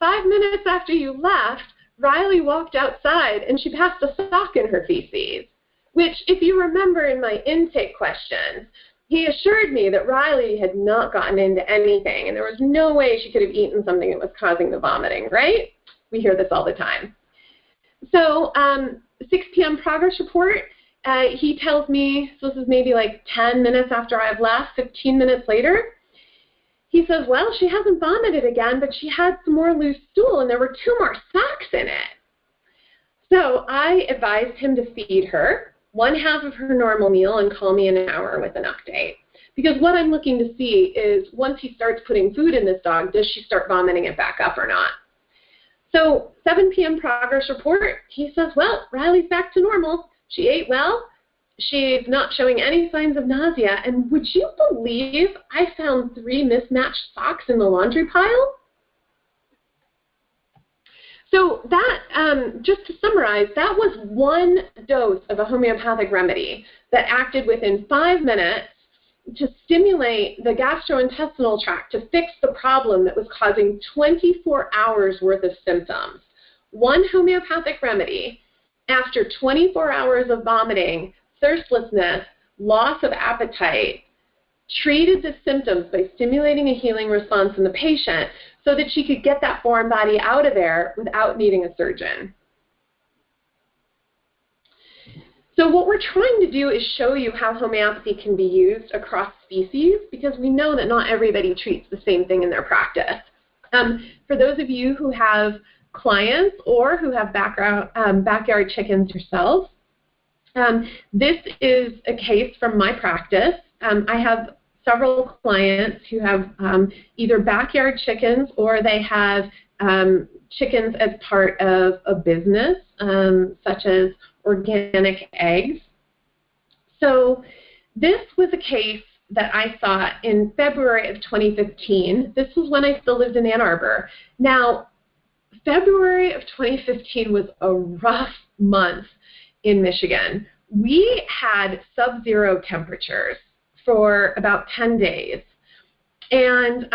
5 minutes after you left, Riley walked outside and she passed a sock in her feces, which, if you remember in my intake questions, he assured me that Riley had not gotten into anything and there was no way she could have eaten something that was causing the vomiting, right? We hear this all the time. So 6 p.m. progress report, he tells me, so this is maybe like 10 minutes after I've left, 15 minutes later, he says, well, she hasn't vomited again, but she had some more loose stool and there were 2 more socks in it. So I advised him to feed her 1/2 of her normal meal and call me in an hour with an update. Because what I'm looking to see is once he starts putting food in this dog, does she start vomiting it back up or not? So 7 p.m. progress report, he says, well, Riley's back to normal. She ate well. She's not showing any signs of nausea. And would you believe I found 3 mismatched socks in the laundry pile? So that, just to summarize, that was 1 dose of a homeopathic remedy that acted within 5 minutes to stimulate the gastrointestinal tract to fix the problem that was causing 24 hours worth of symptoms. 1 homeopathic remedy, after 24 hours of vomiting, thirstlessness, loss of appetite, treated the symptoms by stimulating a healing response in the patient so that she could get that foreign body out of there without needing a surgeon. So what we're trying to do is show you how homeopathy can be used across species, because we know that not everybody treats the same thing in their practice. For those of you who have clients or who have backyard chickens yourselves, this is a case from my practice. I have several clients who have either backyard chickens or they have chickens as part of a business, such as organic eggs. So this was a case that I saw in February of 2015. This was when I still lived in Ann Arbor. Now, February of 2015 was a rough month in Michigan. We had sub-zero temperatures for about 10 days. And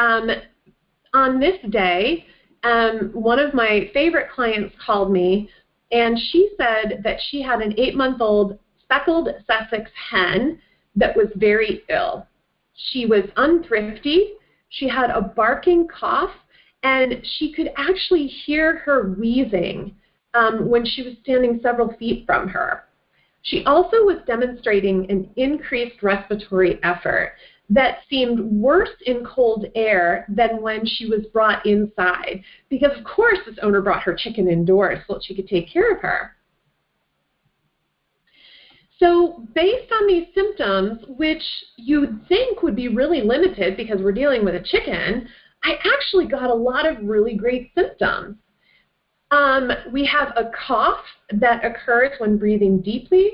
on this day, one of my favorite clients called me, and she said that she had an 8-month-old speckled Sussex hen that was very ill. She was unthrifty, she had a barking cough, and she could actually hear her wheezing when she was standing several feet from her. She also was demonstrating an increased respiratory effort that seemed worse in cold air than when she was brought inside, because of course this owner brought her chicken indoors so that she could take care of her. So based on these symptoms, which you'd think would be really limited because we're dealing with a chicken, I actually got a lot of really great symptoms. We have a cough that occurs when breathing deeply.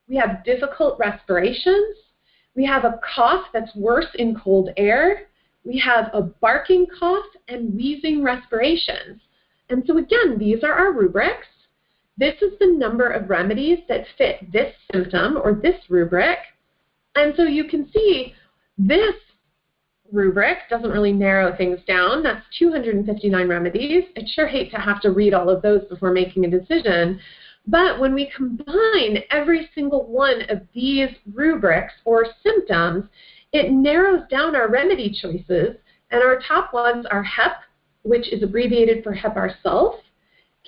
We have difficult respirations. We have a cough that's worse in cold air. We have a barking cough and wheezing respirations. And so again, these are our rubrics. This is the number of remedies that fit this symptom or this rubric. And so you can see this rubric. Doesn't really narrow things down. That's 259 remedies. I'd sure hate to have to read all of those before making a decision. But when we combine every single one of these rubrics or symptoms, it narrows down our remedy choices, and our top ones are HEP, which is abbreviated for Hep-Arsulf,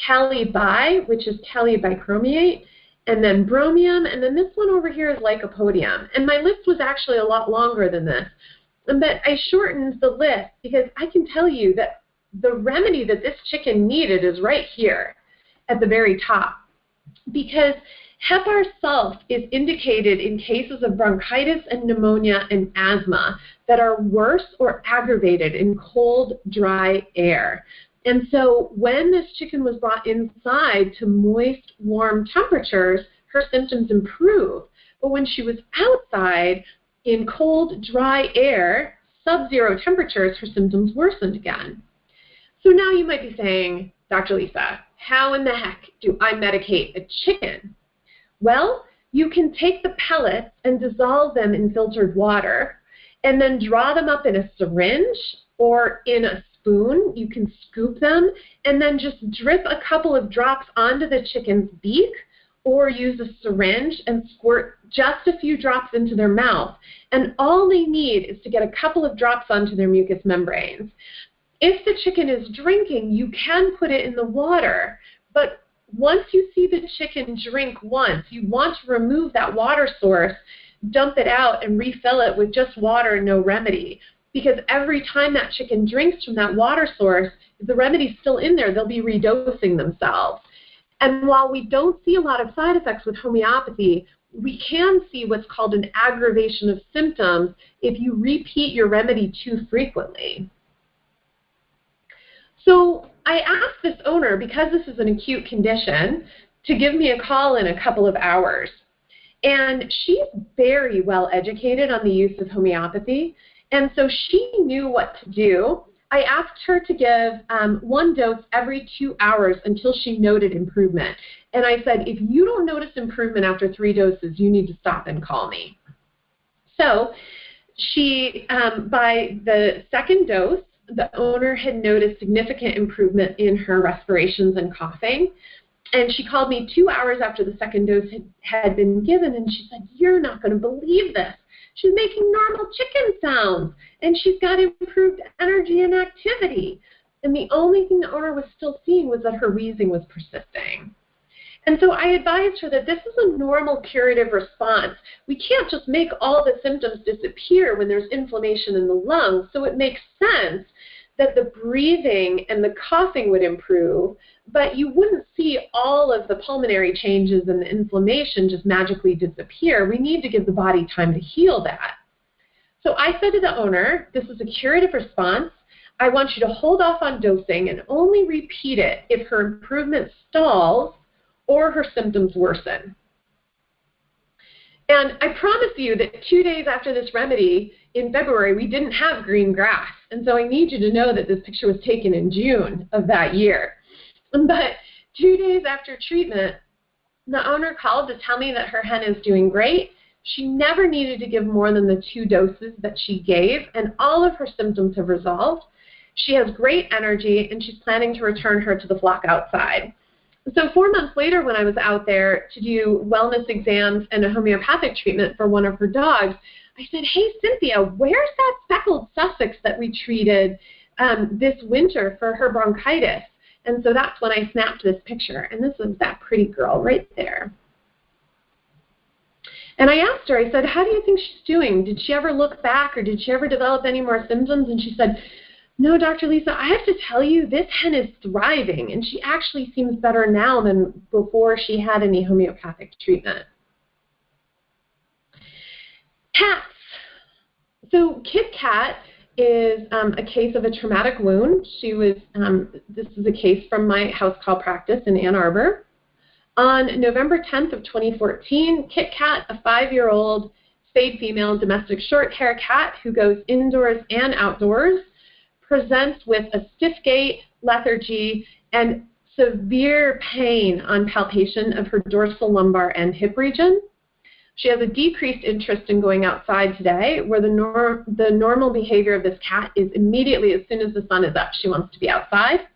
Cali-Bi, which is Cali-bichromate, and then bromium, and then this one over here is lycopodium. And my list was actually a lot longer than this, but I shortened the list because I can tell you that the remedy that this chicken needed is right here at the very top, because Hep-Arsulf is indicated in cases of bronchitis and pneumonia and asthma that are worse or aggravated in cold, dry air. And so when this chicken was brought inside to moist, warm temperatures, her symptoms improved. But when she was outside in cold, dry air, sub-zero temperatures, her symptoms worsened again. So now you might be saying, Dr. Lisa, how in the heck do I medicate a chicken? Well, you can take the pellets and dissolve them in filtered water and then draw them up in a syringe or in a spoon. You can scoop them and then just drip a couple of drops onto the chicken's beak, or use a syringe and squirt just a few drops into their mouth. And all they need is to get a couple of drops onto their mucous membranes. If the chicken is drinking, you can put it in the water, but once you see the chicken drink once, you want to remove that water source, dump it out, and refill it with just water and no remedy. Because every time that chicken drinks from that water source, if the remedy's still in there, they'll be redosing themselves. And while we don't see a lot of side effects with homeopathy, we can see what's called an aggravation of symptoms if you repeat your remedy too frequently. So I asked this owner, because this is an acute condition, to give me a call in a couple of hours. And she's very well educated on the use of homeopathy, and so she knew what to do. I asked her to give one dose every 2 hours until she noted improvement. And I said, if you don't notice improvement after 3 doses, you need to stop and call me. So she, by the second dose, the owner had noticed significant improvement in her respirations and coughing. And she called me 2 hours after the second dose had been given, and she said, you're not going to believe this. She's making normal chicken sounds, and she's got improved energy and activity. And the only thing the owner was still seeing was that her wheezing was persisting. And so I advised her that this is a normal curative response. We can't just make all the symptoms disappear when there's inflammation in the lungs, so it makes sense that the breathing and the coughing would improve, but you wouldn't see all of the pulmonary changes and the inflammation just magically disappear. We need to give the body time to heal that. So I said to the owner, this is a curative response. I want you to hold off on dosing and only repeat it if her improvement stalls or her symptoms worsen. And I promise you that 2 days after this remedy, in February, we didn't have green grass. And so I need you to know that this picture was taken in June of that year. But 2 days after treatment, the owner called to tell me that her hen is doing great. She never needed to give more than the 2 doses that she gave, and all of her symptoms have resolved. She has great energy, and she's planning to return her to the flock outside. So 4 months later, when I was out there to do wellness exams and a homeopathic treatment for one of her dogs, I said, hey, Cynthia, where's that speckled Sussex that we treated this winter for her bronchitis? And so that's when I snapped this picture. And this is that pretty girl right there. And I asked her, I said, how do you think she's doing? Did she ever look back, or did she ever develop any more symptoms? And she said, no, Dr. Lisa, I have to tell you, this hen is thriving, and she actually seems better now than before she had any homeopathic treatment. Cats. So Kit Kat is a case of a traumatic wound. She was, this is a case from my house call practice in Ann Arbor. On November 10th of 2014, Kit Kat, a 5-year-old spayed female domestic short hair cat who goes indoors and outdoors, presents with a stiff gait, lethargy, and severe pain on palpation of her dorsal lumbar and hip region. She has a decreased interest in going outside today, where the normal behavior of this cat is immediately as soon as the sun is up, she wants to be outside.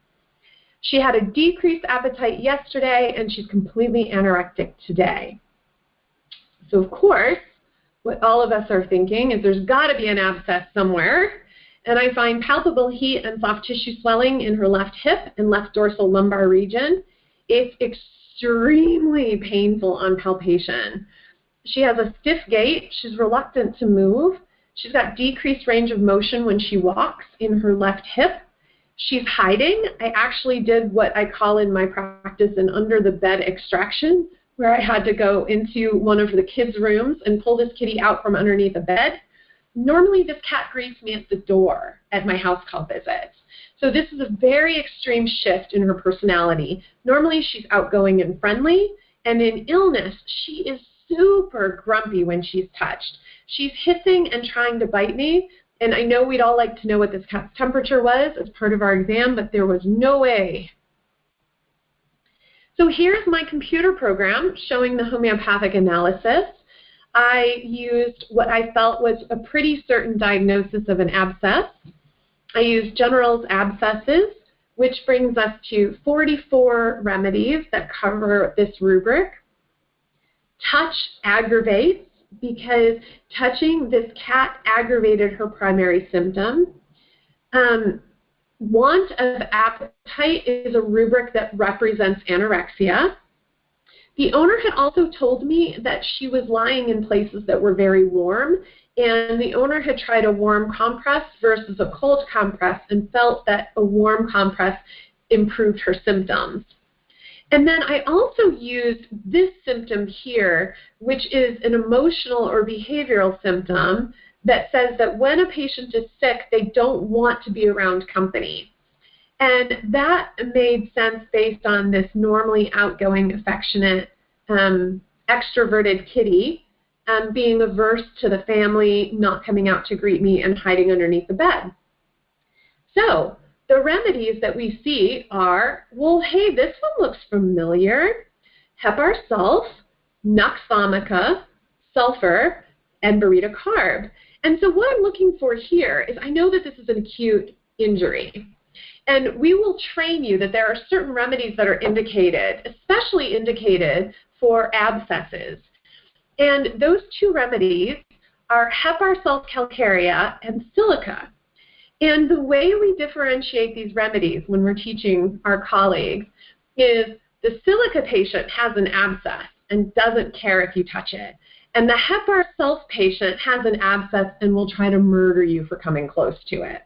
She had a decreased appetite yesterday, and she's completely anorectic today. So, of course, what all of us are thinking is there's got to be an abscess somewhere. And I find palpable heat and soft tissue swelling in her left hip and left dorsal lumbar region. It's extremely painful on palpation. She has a stiff gait. She's reluctant to move. She's got decreased range of motion when she walks in her left hip. She's hiding. I actually did what I call in my practice an under-the-bed extraction, where I had to go into one of the kids' rooms and pull this kitty out from underneath a bed. Normally, this cat greets me at the door at my house call visits. So this is a very extreme shift in her personality. Normally, she's outgoing and friendly, and in illness, she is super grumpy when she's touched. She's hissing and trying to bite me, and I know we'd all like to know what this cat's temperature was as part of our exam, but there was no way. So here's my computer program showing the homeopathic analysis. I used what I felt was a pretty certain diagnosis of an abscess. I used General's abscesses, which brings us to 44 remedies that cover this rubric. Touch aggravates, because touching this cat aggravated her primary symptom. Want of appetite is a rubric that represents anorexia. The owner had also told me that she was lying in places that were very warm, and the owner had tried a warm compress versus a cold compress and felt that a warm compress improved her symptoms. And then I also used this symptom here, which is an emotional or behavioral symptom that says that when a patient is sick, they don't want to be around company. And that made sense based on this normally outgoing, affectionate, extroverted kitty being averse to the family, not coming out to greet me, and hiding underneath the bed. So the remedies that we see are, well, hey, this one looks familiar. Hepar sulf, Nux vomica, sulfur, and burrito carb. And so what I'm looking for here is, I know that this is an acute injury. And we will train you that there are certain remedies that are indicated, especially indicated for abscesses. And those two remedies are Hepar sulf calcarea and silica. And the way we differentiate these remedies when we're teaching our colleagues is the silica patient has an abscess and doesn't care if you touch it. And the Hepar sulf patient has an abscess and will try to murder you for coming close to it.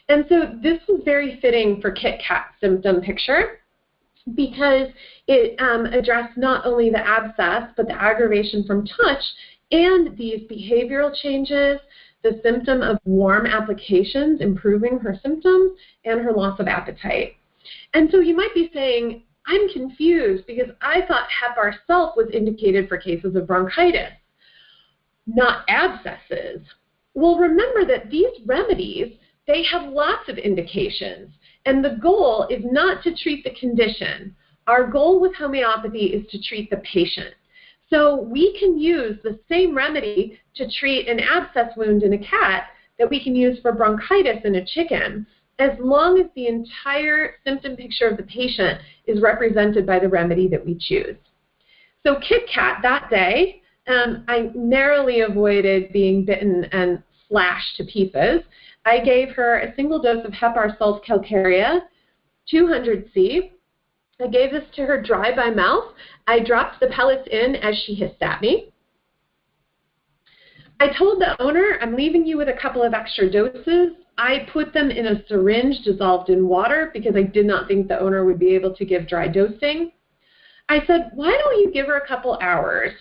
And so this was very fitting for Kit Kat's symptom picture, because it addressed not only the abscess, but the aggravation from touch and these behavioral changes, the symptom of warm applications improving her symptoms, and her loss of appetite. And so you might be saying, I'm confused because I thought Hepar sulf was indicated for cases of bronchitis, not abscesses. Well, remember that these remedies, they have lots of indications, and the goal is not to treat the condition. Our goal with homeopathy is to treat the patient. So we can use the same remedy to treat an abscess wound in a cat that we can use for bronchitis in a chicken, as long as the entire symptom picture of the patient is represented by the remedy that we choose. So Kit Kat that day, I narrowly avoided being bitten and slashed to pieces. I gave her a single dose of Hepar sulf calcarea, 200 C. I gave this to her dry by mouth. I dropped the pellets in as she hissed at me. I told the owner, I'm leaving you with a couple of extra doses. I put them in a syringe dissolved in water because I did not think the owner would be able to give dry dosing. I said, why don't you give her a couple hours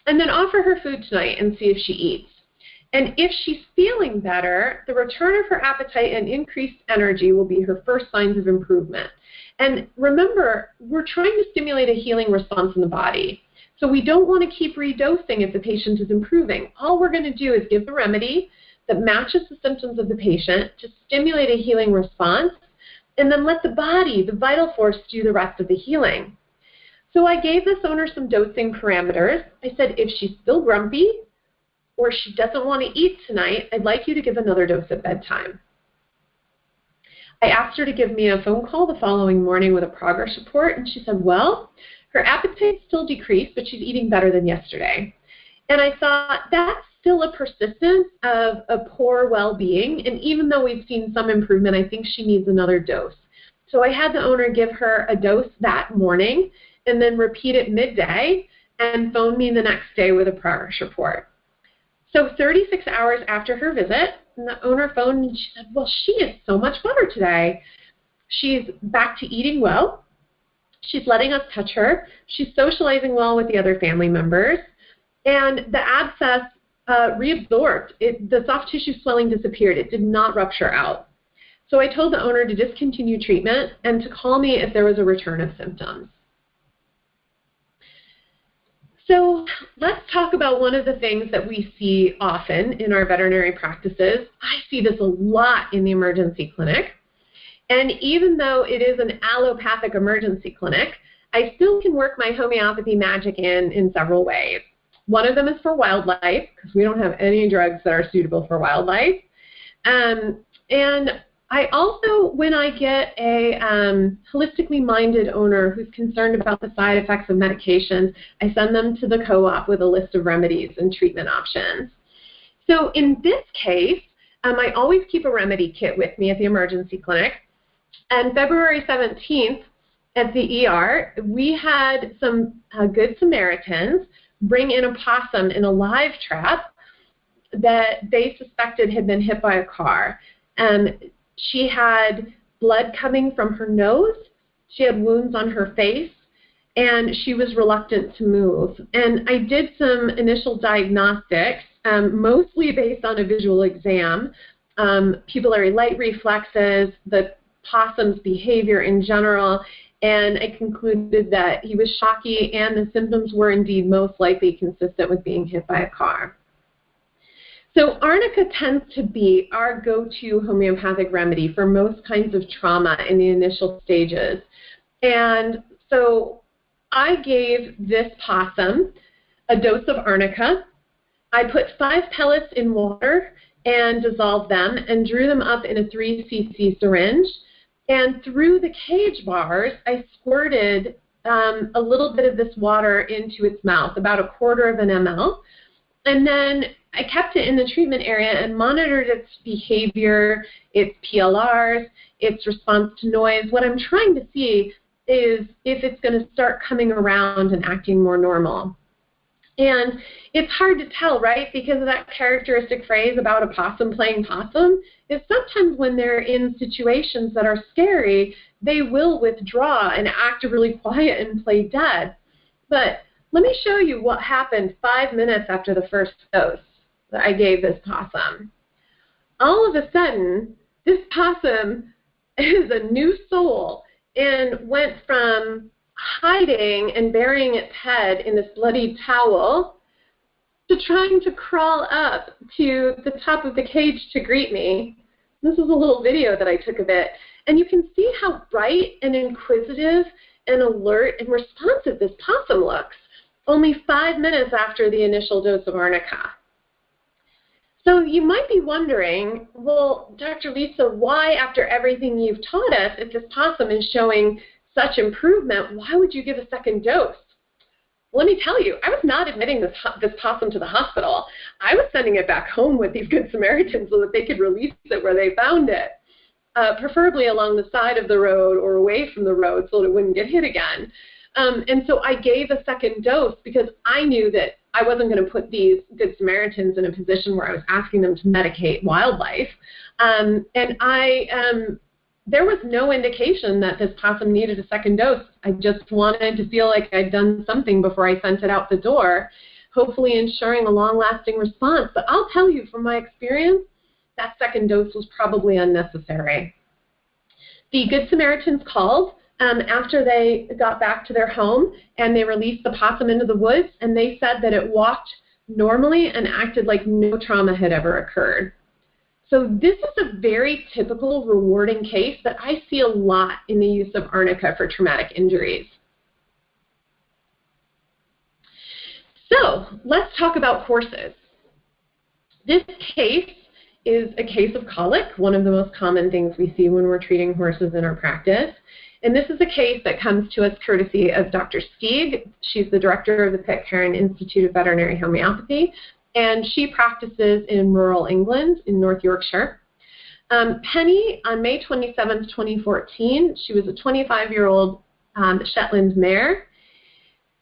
and then offer her food tonight and see if she eats. And if she's feeling better, the return of her appetite and increased energy will be her first signs of improvement. And remember, we're trying to stimulate a healing response in the body. So we don't want to keep redosing if the patient is improving. All we're going to do is give the remedy that matches the symptoms of the patient to stimulate a healing response, and then let the body, the vital force, do the rest of the healing. So I gave this owner some dosing parameters. I said, if she's still grumpy or she doesn't want to eat tonight, I'd like you to give another dose at bedtime. I asked her to give me a phone call the following morning with a progress report, and she said, well, her appetite still decreased, but she's eating better than yesterday. And I thought, that's still a persistence of a poor well-being, and even though we've seen some improvement, I think she needs another dose. So I had the owner give her a dose that morning and then repeat it midday and phone me the next day with a progress report. So 36 hours after her visit, the owner phoned and she said, well, she is so much better today. She's back to eating well. She's letting us touch her. She's socializing well with the other family members. And the abscess reabsorbed. The soft tissue swelling disappeared. It did not rupture out. So I told the owner to discontinue treatment and to call me if there was a return of symptoms. So let's talk about one of the things that we see often in our veterinary practices. I see this a lot in the emergency clinic. And even though it is an allopathic emergency clinic, I still can work my homeopathy magic in several ways. One of them is for wildlife, because we don't have any drugs that are suitable for wildlife. And I also, when I get a holistically minded owner who's concerned about the side effects of medications, I send them to the co-op with a list of remedies and treatment options. So in this case, I always keep a remedy kit with me at the emergency clinic. And February 17th at the ER, we had some Good Samaritans bring in a possum in a live trap that they suspected had been hit by a car. She had blood coming from her nose, she had wounds on her face, and she was reluctant to move. And I did some initial diagnostics, mostly based on a visual exam, pupillary light reflexes, the possum's behavior in general, and I concluded that he was shocky and the symptoms were indeed most likely consistent with being hit by a car. So arnica tends to be our go-to homeopathic remedy for most kinds of trauma in the initial stages. And so I gave this possum a dose of arnica. I put 5 pellets in water and dissolved them and drew them up in a 3 cc syringe. And through the cage bars, I squirted a little bit of this water into its mouth, about 1/4 ml. And then I kept it in the treatment area and monitored its behavior, its PLRs, its response to noise. What I'm trying to see is if it's going to start coming around and acting more normal. And it's hard to tell, right, because of that characteristic phrase about a possum playing possum, is sometimes when they're in situations that are scary, they will withdraw and act really quiet and play dead. But let me show you what happened 5 minutes after the first dose that I gave this possum. All of a sudden, this possum is a new soul and went from hiding and burying its head in this bloody towel to trying to crawl up to the top of the cage to greet me. This is a little video that I took of it. And you can see how bright and inquisitive and alert and responsive this possum looks, only 5 minutes after the initial dose of arnica. So you might be wondering, well, Dr. Lisa, why after everything you've taught us, if this possum is showing such improvement, why would you give a second dose? Let me tell you, I was not admitting this possum to the hospital. I was sending it back home with these Good Samaritans so that they could release it where they found it, preferably along the side of the road or away from the road so that it wouldn't get hit again. And so I gave a second dose because I knew that I wasn't going to put these Good Samaritans in a position where I was asking them to medicate wildlife. There was no indication that this possum needed a second dose. I just wanted to feel like I'd done something before I sent it out the door, hopefully ensuring a long-lasting response. But I'll tell you, from my experience, that second dose was probably unnecessary. The Good Samaritans called after they got back to their home, and they released the possum into the woods, and they said that it walked normally and acted like no trauma had ever occurred. So this is a very typical rewarding case that I see a lot in the use of arnica for traumatic injuries. So let's talk about horses. This case is a case of colic, one of the most common things we see when we're treating horses in our practice. And this is a case that comes to us courtesy of Dr. Stieg. She's the director of the Pitcairn Institute of Veterinary Homeopathy, and she practices in rural England in North Yorkshire. Penny, on May 27, 2014, she was a 25-year-old Shetland mare.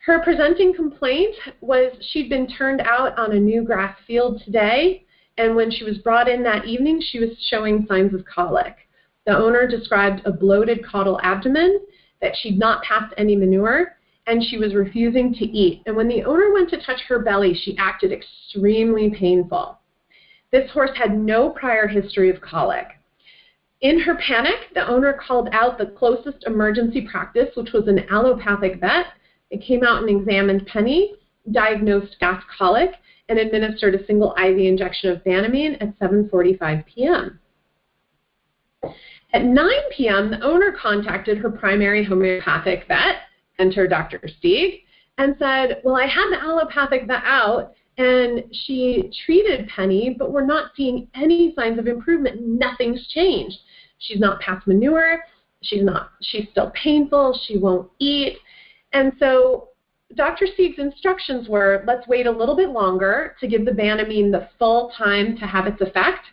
Her presenting complaint was she'd been turned out on a new grass field today, and when she was brought in that evening, she was showing signs of colic. The owner described a bloated caudal abdomen, that she'd not passed any manure, and she was refusing to eat. And when the owner went to touch her belly, she acted extremely painful. This horse had no prior history of colic. In her panic, the owner called out the closest emergency practice, which was an allopathic vet. It came out and examined Penny, diagnosed gas colic, and administered a single IV injection of Banamine at 7:45 p.m. At 9 p.m., the owner contacted her primary homeopathic vet, enter Dr. Stieg, and said, well, I had the allopathic vet out, and she treated Penny, but we're not seeing any signs of improvement. Nothing's changed. She's not past manure. She's still painful. She won't eat. And so Dr. Stieg's instructions were, let's wait a little bit longer to give the Banamine the full time to have its effect.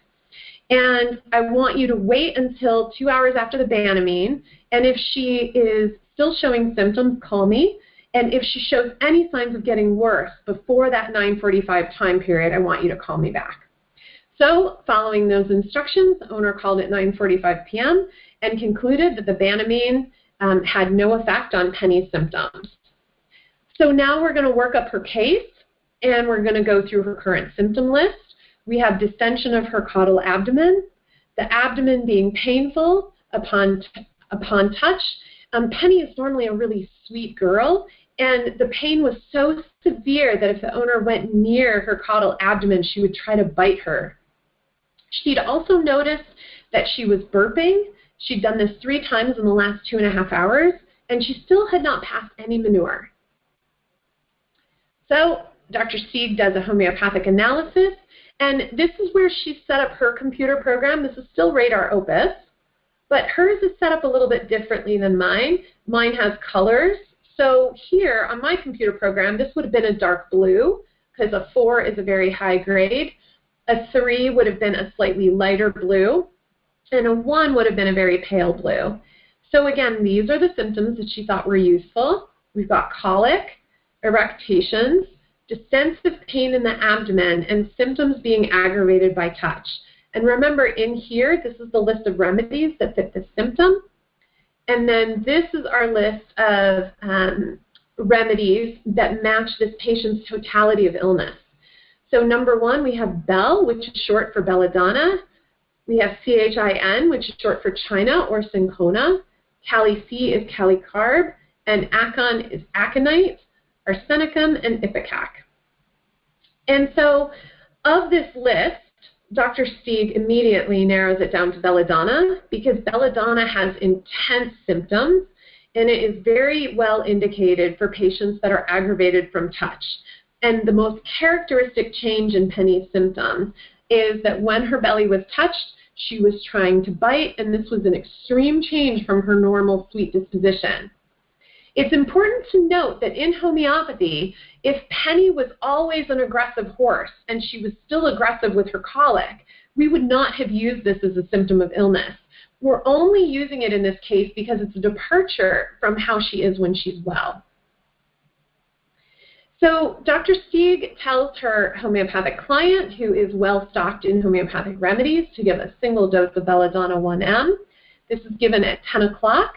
And I want you to wait until 2 hours after the Banamine. And if she is still showing symptoms, call me. And if she shows any signs of getting worse before that 9:45 time period, I want you to call me back. So following those instructions, the owner called at 9:45 p.m. and concluded that the Banamine had no effect on Penny's symptoms. So now we're going to work up her case, and we're going to go through her current symptom list. We have distension of her caudal abdomen, the abdomen being painful upon touch. Penny is normally a really sweet girl, and the pain was so severe that if the owner went near her caudal abdomen, she would try to bite her. She'd also noticed that she was burping. She'd done this 3 times in the last 2.5 hours, and she still had not passed any manure. So Dr. Stieg does a homeopathic analysis, and this is where she set up her computer program. This is still Radar Opus, but hers is set up a little bit differently than mine. Mine has colors. So here on my computer program, this would have been a dark blue because a 4 is a very high grade. A 3 would have been a slightly lighter blue, and a 1 would have been a very pale blue. So again, these are the symptoms that she thought were useful. We've got colic, eructations, distensive pain in the abdomen, and symptoms being aggravated by touch. And remember, in here, this is the list of remedies that fit this symptom. And then this is our list of remedies that match this patient's totality of illness. So number 1, we have Bell, which is short for belladonna. We have CHIN, which is short for China or cinchona. Cali-C is calicarb, and Acon is aconite, arsenicum, and ipecac. And so of this list, Dr. Stieg immediately narrows it down to belladonna because belladonna has intense symptoms, and it is very well indicated for patients that are aggravated from touch. And the most characteristic change in Penny's symptoms is that when her belly was touched, she was trying to bite, and this was an extreme change from her normal sweet disposition. It's important to note that in homeopathy, if Penny was always an aggressive horse and she was still aggressive with her colic, we would not have used this as a symptom of illness. We're only using it in this case because it's a departure from how she is when she's well. So Dr. Stieg tells her homeopathic client, who is well stocked in homeopathic remedies, to give a single dose of belladonna 1M. This is given at 10 o'clock.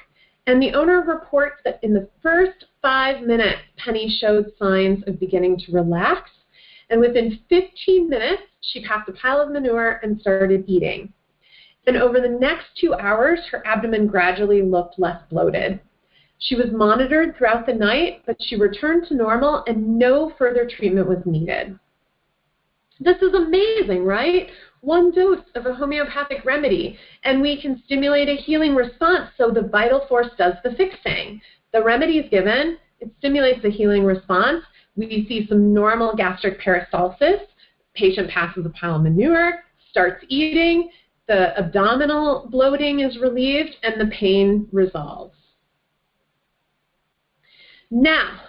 And the owner reports that in the first 5 minutes, Penny showed signs of beginning to relax. And within 15 minutes, she passed a pile of manure and started eating. And over the next 2 hours, her abdomen gradually looked less bloated. She was monitored throughout the night, but she returned to normal and no further treatment was needed. This is amazing, right? 1 dose of a homeopathic remedy, and we can stimulate a healing response, so the vital force does the fixing. The remedy is given, it stimulates the healing response, We see some normal gastric peristalsis. Patient passes a pile of manure, starts eating, the abdominal bloating is relieved, and the pain resolves. Now,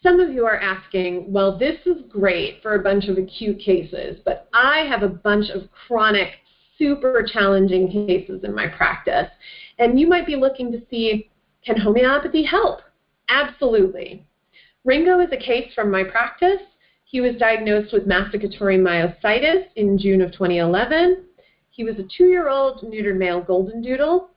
some of you are asking, well, this is great for a bunch of acute cases, but I have a bunch of chronic, super challenging cases in my practice. And you might be looking to see, can homeopathy help? Absolutely. Ringo is a case from my practice. He was diagnosed with masticatory myositis in June of 2011. He was a 2-year-old neutered male golden doodle.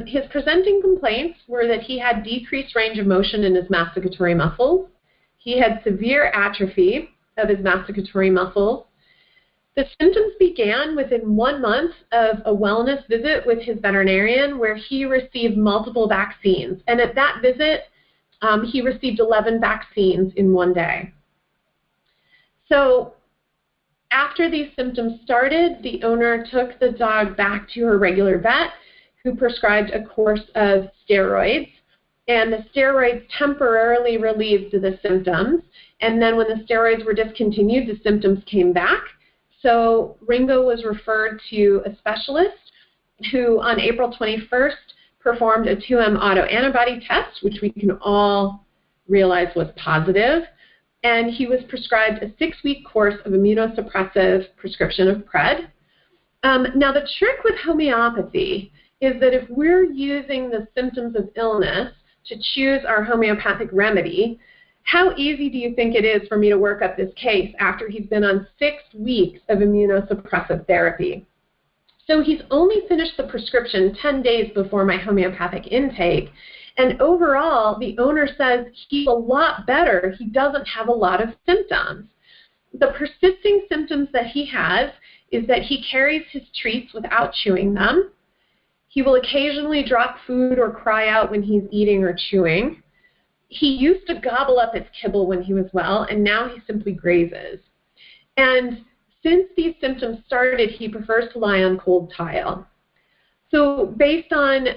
His presenting complaints were that he had decreased range of motion in his masticatory muscles. He had severe atrophy of his masticatory muscles. The symptoms began within 1 month of a wellness visit with his veterinarian where he received multiple vaccines. And at that visit, he received 11 vaccines in 1 day. So after these symptoms started, the owner took the dog back to her regular vet, who prescribed a course of steroids, and the steroids temporarily relieved the symptoms, and then when the steroids were discontinued, the symptoms came back. So Ringo was referred to a specialist who on April 21st performed a 2M autoantibody test, which we can all realize was positive, and he was prescribed a 6-week course of immunosuppressive prescription of pred. Now the trick with homeopathy is that if we're using the symptoms of illness to choose our homeopathic remedy, how easy do you think it is for me to work up this case after he's been on 6 weeks of immunosuppressive therapy? So he's only finished the prescription 10 days before my homeopathic intake, and overall, the owner says he's a lot better. He doesn't have a lot of symptoms. The persisting symptoms that he has is that he carries his treats without chewing them. He will occasionally drop food or cry out when he's eating or chewing. He used to gobble up his kibble when he was well, and now he simply grazes. And since these symptoms started, he prefers to lie on cold tile. So based on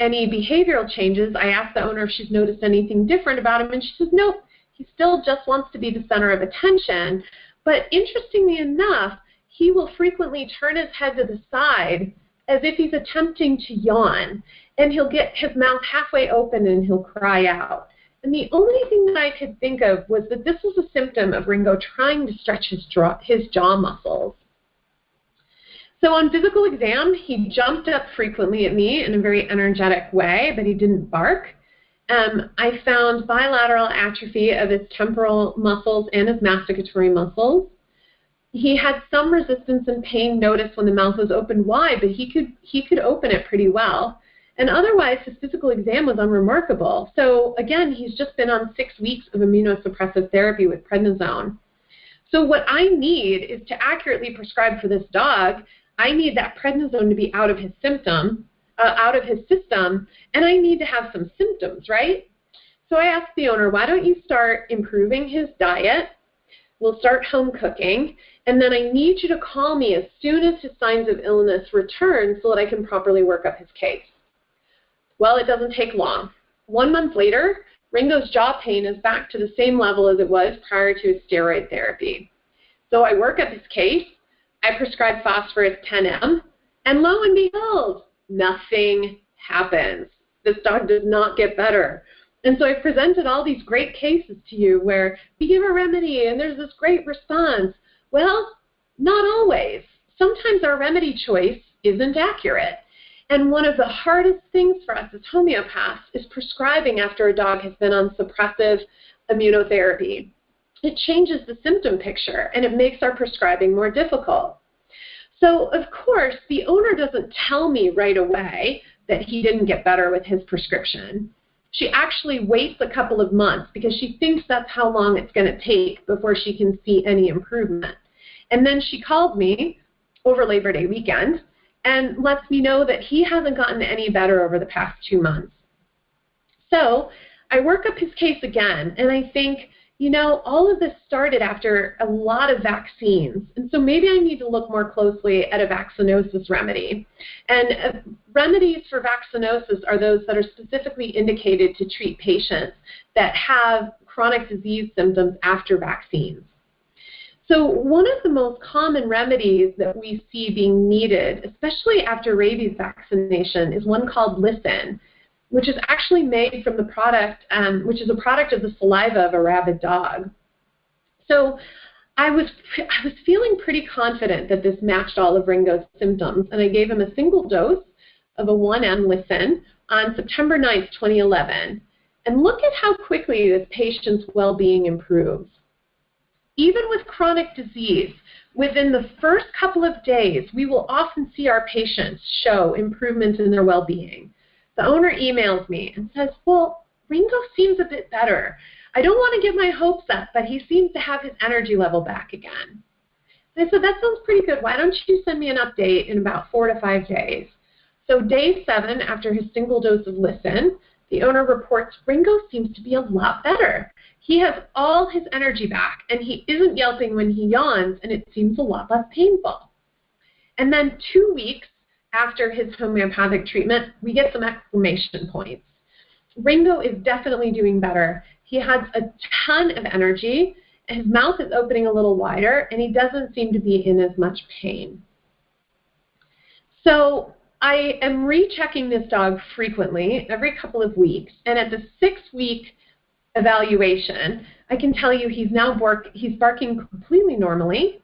any behavioral changes, I asked the owner if she's noticed anything different about him, and she says, nope, he still just wants to be the center of attention. But interestingly enough, he will frequently turn his head to the side as if he's attempting to yawn, and he'll get his mouth halfway open and he'll cry out. And the only thing that I could think of was that this was a symptom of Ringo trying to stretch his jaw muscles. So on physical exam, he jumped up frequently at me in a very energetic way, but he didn't bark. I found bilateral atrophy of his temporal muscles and his masticatory muscles. He had some resistance and pain noticed when the mouth was opened wide, but he could open it pretty well. And otherwise, his physical exam was unremarkable. So again, he's just been on 6 weeks of immunosuppressive therapy with prednisone. So what I need is to accurately prescribe for this dog. I need that prednisone to be out of his system, and I need to have some symptoms, right? So I asked the owner, why don't you start improving his diet? We'll start home cooking, and then I need you to call me as soon as his signs of illness return so that I can properly work up his case. Well, it doesn't take long. 1 month later, Ringo's jaw pain is back to the same level as it was prior to his steroid therapy. So I work up his case, I prescribe phosphorus 10M, and lo and behold, nothing happens. This dog does not get better. And so I presented all these great cases to you where we give a remedy and there's this great response. Well, not always. Sometimes our remedy choice isn't accurate. And one of the hardest things for us as homeopaths is prescribing after a dog has been on suppressive immunotherapy. It changes the symptom picture and it makes our prescribing more difficult. So, of course, the owner doesn't tell me right away that he didn't get better with his prescription. She actually waits a couple of months because she thinks that's how long it's going to take before she can see any improvement. And then she called me over Labor Day weekend and lets me know that he hasn't gotten any better over the past 2 months. So I work up his case again, and I think, you know, all of this started after a lot of vaccines, and so maybe I need to look more closely at a vaccinosis remedy. And remedies for vaccinosis are those that are specifically indicated to treat patients that have chronic disease symptoms after vaccines. So one of the most common remedies that we see being needed, especially after rabies vaccination, is one called Listen, which is actually made from the product, which is a product of the saliva of a rabid dog. So I was feeling pretty confident that this matched all of Ringo's symptoms, and I gave him a single dose of a 1M Listen on September 9th, 2011. And look at how quickly this patient's well-being improves. Even with chronic disease, within the first couple of days, we will often see our patients show improvements in their well-being. The owner emails me and says, well, Ringo seems a bit better. I don't want to get my hopes up, but he seems to have his energy level back again. And I said, that sounds pretty good. Why don't you send me an update in about 4 to 5 days? So day 7, after his single dose of Listen, the owner reports Ringo seems to be a lot better. He has all his energy back, and he isn't yelping when he yawns, and it seems a lot less painful. And then 2 weeks after his homeopathic treatment, we get some exclamation points. Ringo is definitely doing better. He has a ton of energy, his mouth is opening a little wider, and he doesn't seem to be in as much pain. So I am rechecking this dog frequently, every couple of weeks, and at the 6-week evaluation, I can tell you he's barking completely normally,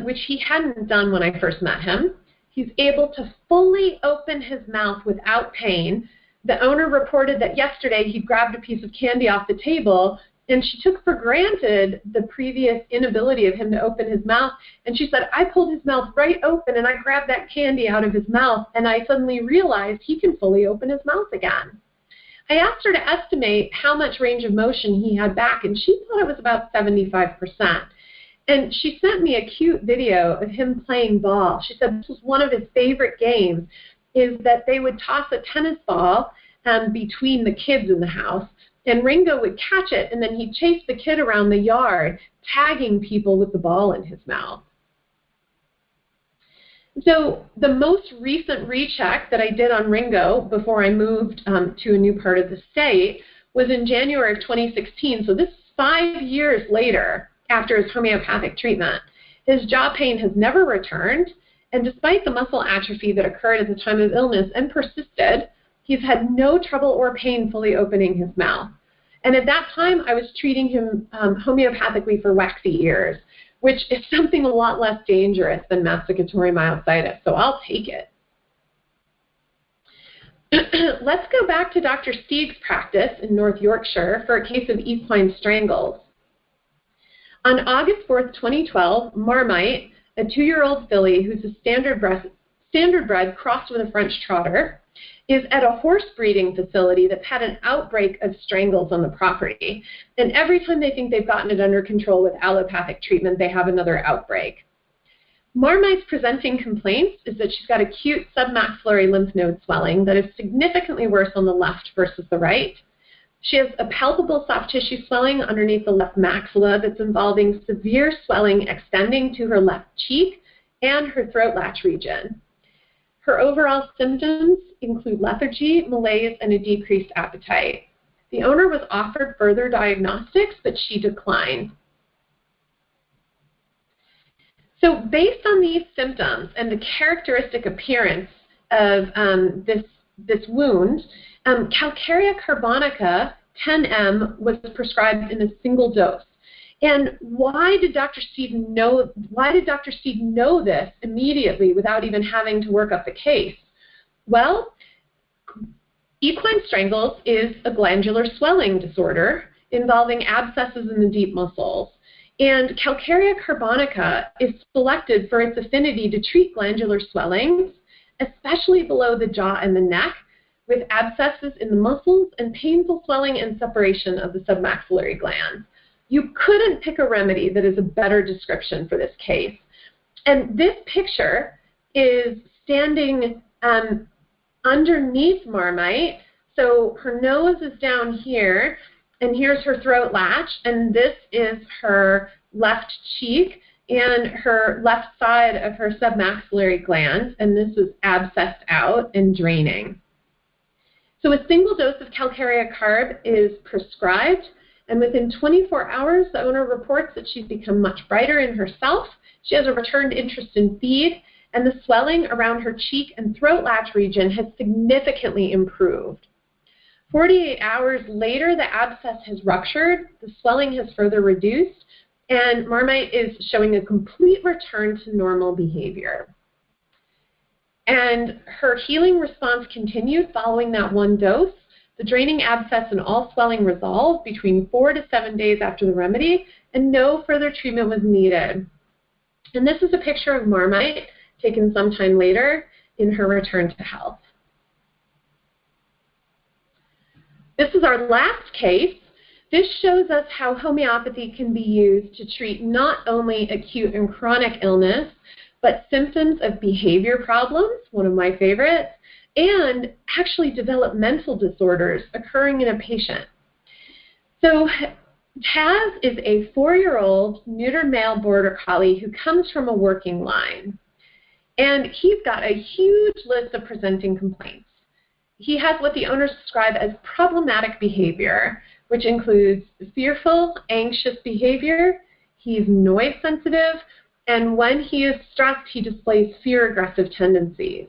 which he hadn't done when I first met him. He's able to fully open his mouth without pain. The owner reported that yesterday he grabbed a piece of candy off the table, and she took for granted the previous inability of him to open his mouth. And she said, I pulled his mouth right open, and I grabbed that candy out of his mouth, and I suddenly realized he can fully open his mouth again. I asked her to estimate how much range of motion he had back, and she thought it was about 75%. And she sent me a cute video of him playing ball. She said this was one of his favorite games, is that they would toss a tennis ball between the kids in the house, and Ringo would catch it, and then he'd chase the kid around the yard, tagging people with the ball in his mouth. So the most recent recheck that I did on Ringo before I moved to a new part of the state was in January of 2016. So this is 5 years later after his homeopathic treatment. His jaw pain has never returned, and despite the muscle atrophy that occurred at the time of illness and persisted, he's had no trouble or pain fully opening his mouth. And at that time, I was treating him homeopathically for waxy ears, which is something a lot less dangerous than masticatory myositis, so I'll take it. Let's go back to Dr. Steeg's practice in North Yorkshire for a case of equine strangles. On August 4th, 2012, Marmite, a 2-year-old filly who's a standard-bred crossed with a French trotter, is at a horse breeding facility that's had an outbreak of strangles on the property. And every time they think they've gotten it under control with allopathic treatment, they have another outbreak. Marmite's presenting complaints is that she's got acute submaxillary lymph node swelling that is significantly worse on the left versus the right. She has a palpable soft tissue swelling underneath the left maxilla that's involving severe swelling extending to her left cheek and her throat latch region. Her overall symptoms include lethargy, malaise, and a decreased appetite. The owner was offered further diagnostics, but she declined. So based on these symptoms and the characteristic appearance of this wound, Calcarea carbonica 10M was prescribed in a single dose. And why did Dr. Steeg know this immediately without even having to work up the case? Well, equine strangles is a glandular swelling disorder involving abscesses in the deep muscles. And Calcarea carbonica is selected for its affinity to treat glandular swellings, especially below the jaw and the neck, with abscesses in the muscles and painful swelling and separation of the submaxillary glands. You couldn't pick a remedy that is a better description for this case. And this picture is standing underneath Marmite. So her nose is down here, and here's her throat latch, and this is her left cheek and her left side of her submaxillary gland, and this is abscessed out and draining. So a single dose of Calcarea carb is prescribed, And within 24 hours, the owner reports that she's become much brighter in herself. She has a returned interest in feed, and the swelling around her cheek and throat latch region has significantly improved. 48 hours later, the abscess has ruptured, the swelling has further reduced, and Marmite is showing a complete return to normal behavior. And her healing response continued following that one dose. The draining abscess and all swelling resolved between 4 to 7 days after the remedy, and no further treatment was needed. And this is a picture of Marmite taken sometime later in her return to health. This is our last case. This shows us how homeopathy can be used to treat not only acute and chronic illness, but symptoms of behavior problems, one of my favorites, and actually developmental disorders occurring in a patient. So Taz is a 4-year-old neutered male border collie who comes from a working line. And he's got a huge list of presenting complaints. He has what the owners describe as problematic behavior, which includes fearful, anxious behavior. He's noise sensitive, and when he is stressed, he displays fear-aggressive tendencies.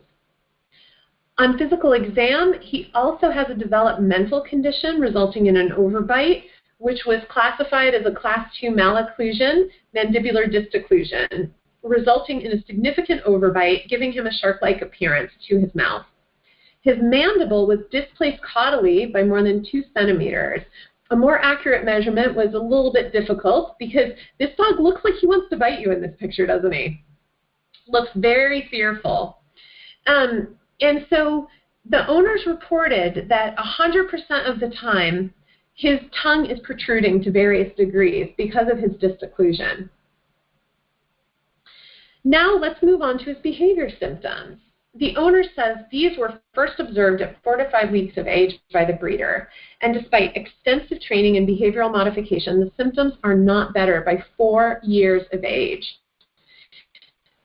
On physical exam, he also has a developmental condition resulting in an overbite, which was classified as a Class 2 malocclusion, mandibular disc occlusion, resulting in a significant overbite, giving him a shark-like appearance to his mouth. His mandible was displaced caudally by more than 2 centimeters. A more accurate measurement was a little bit difficult because this dog looks like he wants to bite you in this picture, doesn't he? Looks very fearful. And so the owners reported that 100% of the time his tongue is protruding to various degrees because of his disc occlusion. Now let's move on to his behavior symptoms. The owner says these were first observed at 4 to 5 weeks of age by the breeder, and despite extensive training and behavioral modification, the symptoms are not better by 4 years of age.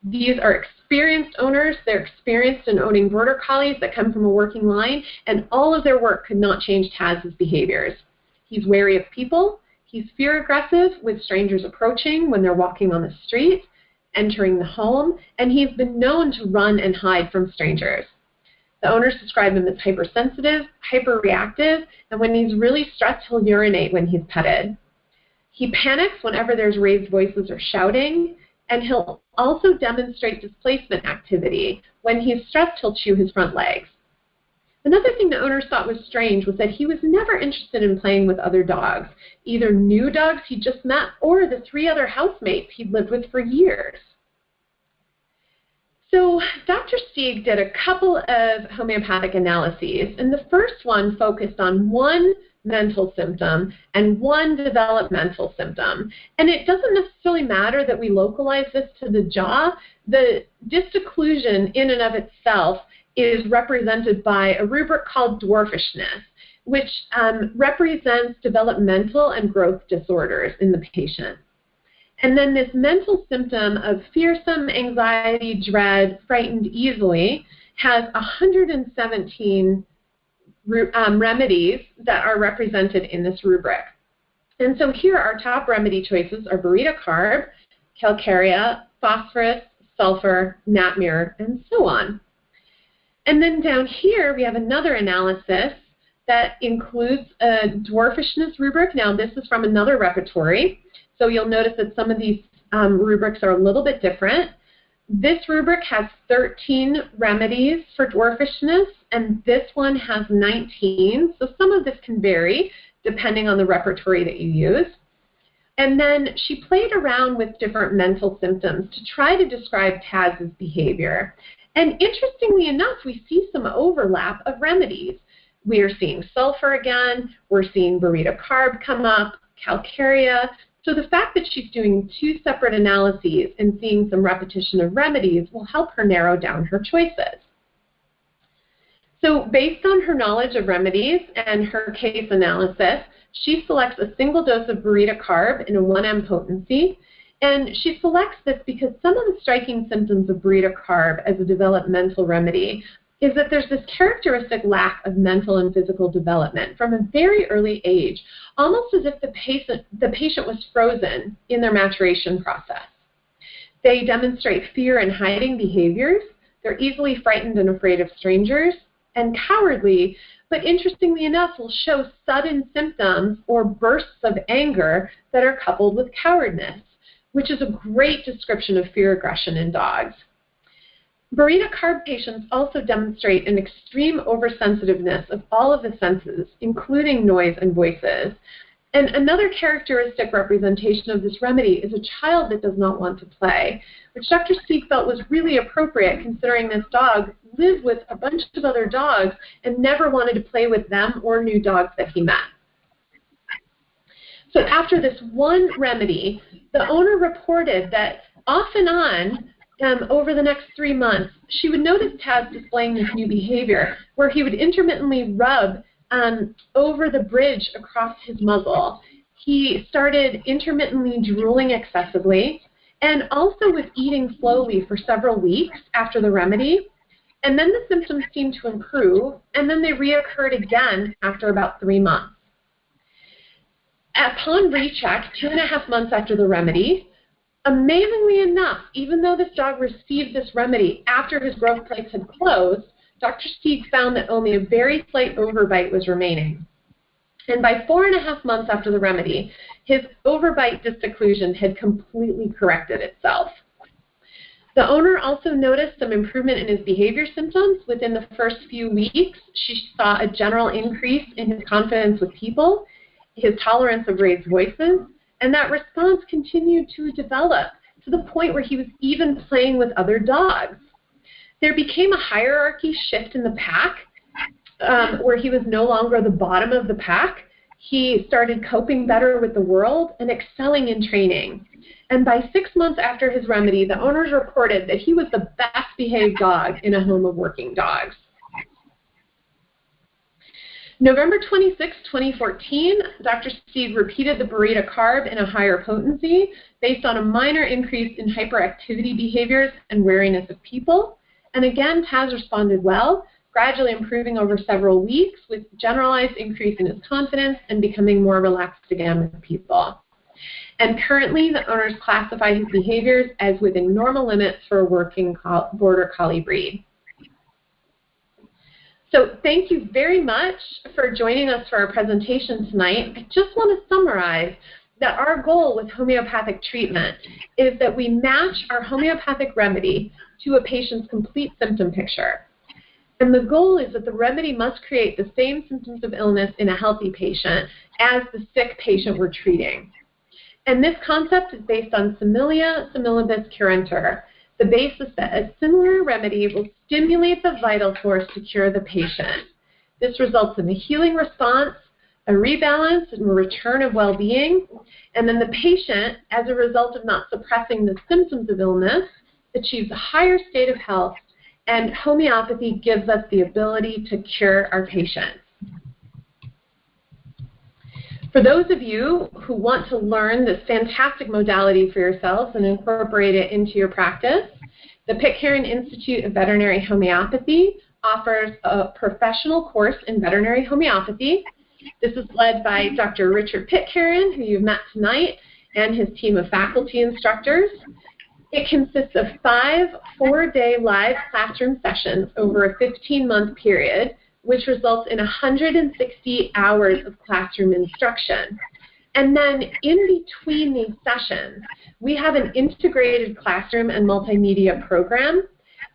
These are experienced owners. They're experienced in owning border collies that come from a working line, and all of their work could not change Taz's behaviors. He's wary of people. He's fear-aggressive with strangers approaching when they're walking on the street, entering the home, and he's been known to run and hide from strangers. The owners describe him as hypersensitive, hyperreactive, and when he's really stressed, he'll urinate when he's petted. He panics whenever there's raised voices or shouting, and he'll also demonstrate displacement activity. When he's stressed, he'll chew his front legs. Another thing the owners thought was strange was that he was never interested in playing with other dogs, either new dogs he just met or the 3 other housemates he'd lived with for years. So Dr. Stieg did a couple of homeopathic analyses, and the first one focused on 1 mental symptom and 1 developmental symptom. And it doesn't necessarily matter that we localize this to the jaw. The disc occlusion in and of itself is represented by a rubric called dwarfishness, which represents developmental and growth disorders in the patient. And then this mental symptom of fearsome, anxiety, dread, frightened easily has 117 remedies that are represented in this rubric. And so here our top remedy choices are burrito carb, calcarea, phosphorus, sulfur, natmir, and so on. And then down here we have another analysis that includes a dwarfishness rubric. Now this is from another repertory, so you'll notice that some of these rubrics are a little bit different. This rubric has 13 remedies for dwarfishness, and this one has 19, so some of this can vary depending on the repertory that you use. And then she played around with different mental symptoms to try to describe Taz's behavior. And interestingly enough, we see some overlap of remedies. We are seeing sulfur again, we're seeing burrito carb come up, calcarea. So the fact that she's doing 2 separate analyses and seeing some repetition of remedies will help her narrow down her choices. So based on her knowledge of remedies and her case analysis, she selects a single dose of burrito carb in a 1M potency. And she selects this because some of the striking symptoms of burrito carb as a developmental remedy is that there's this characteristic lack of mental and physical development from a very early age, almost as if the patient was frozen in their maturation process. They demonstrate fear and hiding behaviors. They're easily frightened and afraid of strangers, and cowardly, but interestingly enough, will show sudden symptoms or bursts of anger that are coupled with cowardness, which is a great description of fear aggression in dogs. Burrito carb patients also demonstrate an extreme oversensitiveness of all of the senses, including noise and voices. And another characteristic representation of this remedy is a child that does not want to play, which Dr. Stieg felt was really appropriate considering this dog lived with a bunch of other dogs and never wanted to play with them or new dogs that he met. So after this one remedy, the owner reported that off and on, over the next 3 months, she would notice Taz displaying this new behavior where he would intermittently rub over the bridge across his muzzle. He started intermittently drooling excessively and also was eating slowly for several weeks after the remedy. And then the symptoms seemed to improve, and then they reoccurred again after about 3 months. Upon recheck, 2.5 months after the remedy, amazingly enough, even though this dog received this remedy after his growth plates had closed, Dr. Stieg found that only a very slight overbite was remaining. And by 4.5 months after the remedy, his overbite disocclusion had completely corrected itself. The owner also noticed some improvement in his behavior symptoms. Within the first few weeks, she saw a general increase in his confidence with people, his tolerance of raised voices, and that response continued to develop to the point where he was even playing with other dogs. There became a hierarchy shift in the pack where he was no longer the bottom of the pack. He started coping better with the world and excelling in training. And by 6 months after his remedy, the owners reported that he was the best behaved dog in a home of working dogs. November 26, 2014, Dr. Stieg repeated the burrito carb in a higher potency based on a minor increase in hyperactivity behaviors and wariness of people. And again, Taz responded well, gradually improving over several weeks with generalized increase in his confidence and becoming more relaxed again with people. And currently, the owners classify his behaviors as within normal limits for a working border collie breed. So thank you very much for joining us for our presentation tonight. I just want to summarize that our goal with homeopathic treatment is that we match our homeopathic remedy to a patient's complete symptom picture. And the goal is that the remedy must create the same symptoms of illness in a healthy patient as the sick patient we're treating. And this concept is based on similia similibus curantur, the basis that a similar remedy will stimulate the vital force to cure the patient. This results in a healing response, a rebalance, and a return of well-being, and then the patient, as a result of not suppressing the symptoms of illness, achieves a higher state of health, and homeopathy gives us the ability to cure our patients. For those of you who want to learn this fantastic modality for yourselves and incorporate it into your practice, the Pitcairn Institute of Veterinary Homeopathy offers a professional course in veterinary homeopathy. This is led by Dr. Richard Pitcairn, who you've met tonight, and his team of faculty instructors. It consists of 5 4-day live classroom sessions over a 15-month period, which results in 160 hours of classroom instruction. And then in between these sessions, we have an integrated classroom and multimedia program.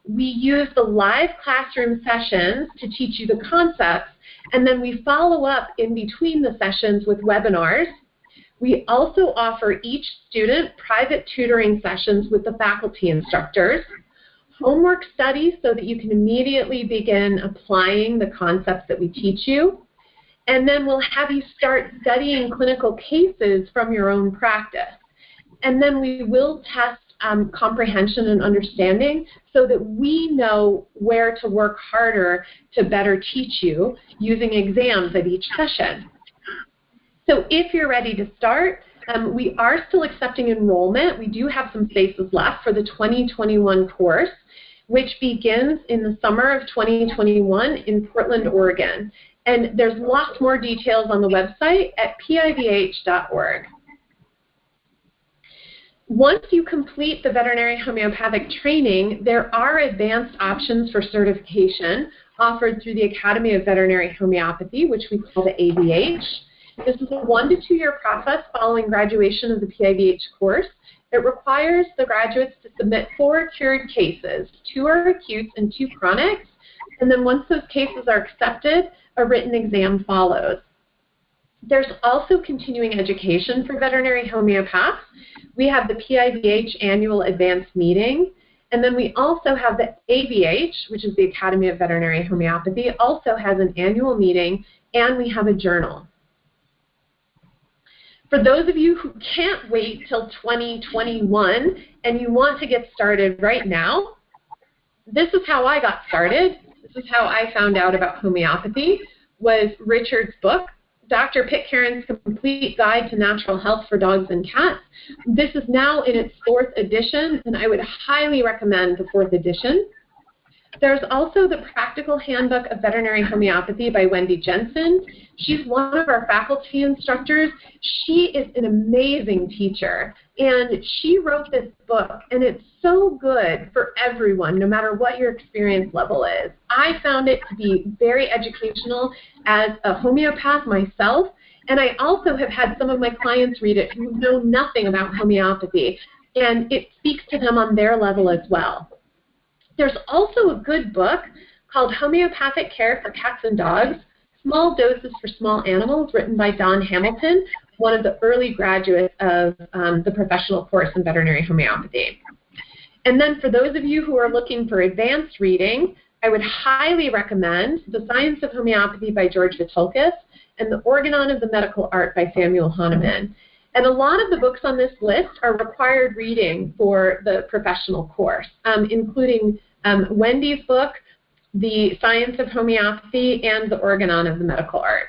We use the live classroom sessions to teach you the concepts, and then we follow up in between the sessions with webinars. We also offer each student private tutoring sessions with the faculty instructors, homework studies so that you can immediately begin applying the concepts that we teach you, and then we'll have you start studying clinical cases from your own practice. And then we will test comprehension and understanding so that we know where to work harder to better teach you using exams at each session. So if you're ready to start, we are still accepting enrollment. We do have some spaces left for the 2021 course. which begins in the summer of 2021 in Portland, Oregon. And there's lots more details on the website at pivh.org. Once you complete the veterinary homeopathic training, there are advanced options for certification offered through the Academy of Veterinary Homeopathy, which we call the AVH. This is a 1 to 2 year process following graduation of the PIVH course. It requires the graduates to submit 4 cured cases. 2 are acute and 2 chronics. And then once those cases are accepted, a written exam follows. There's also continuing education for veterinary homeopaths. We have the PIVH annual advanced meeting, and then we also have the AVH, which is the Academy of Veterinary Homeopathy, also has an annual meeting, and we have a journal. For those of you who can't wait till 2021 and you want to get started right now, this is how I got started. This is how I found out about homeopathy, was Richard's book, Dr. Pitcairn's Complete Guide to Natural Health for Dogs and Cats. This is now in its 4th edition, and I would highly recommend the 4th edition. There's also the Practical Handbook of Veterinary Homeopathy by Wendy Jensen. She's one of our faculty instructors. She is an amazing teacher, and she wrote this book, and it's so good for everyone, no matter what your experience level is. I found it to be very educational as a homeopath myself, and I also have had some of my clients read it who know nothing about homeopathy, and it speaks to them on their level as well. There's also a good book called Homeopathic Care for Cats and Dogs, Small Doses for Small Animals, written by Don Hamilton, one of the early graduates of the professional course in veterinary homeopathy. And then for those of you who are looking for advanced reading, I would highly recommend The Science of Homeopathy by George Vitulkis and The Organon of the Medical Art by Samuel Hahnemann. And a lot of the books on this list are required reading for the professional course, including Wendy's book, The Science of Homeopathy, and The Organon of the Medical Art.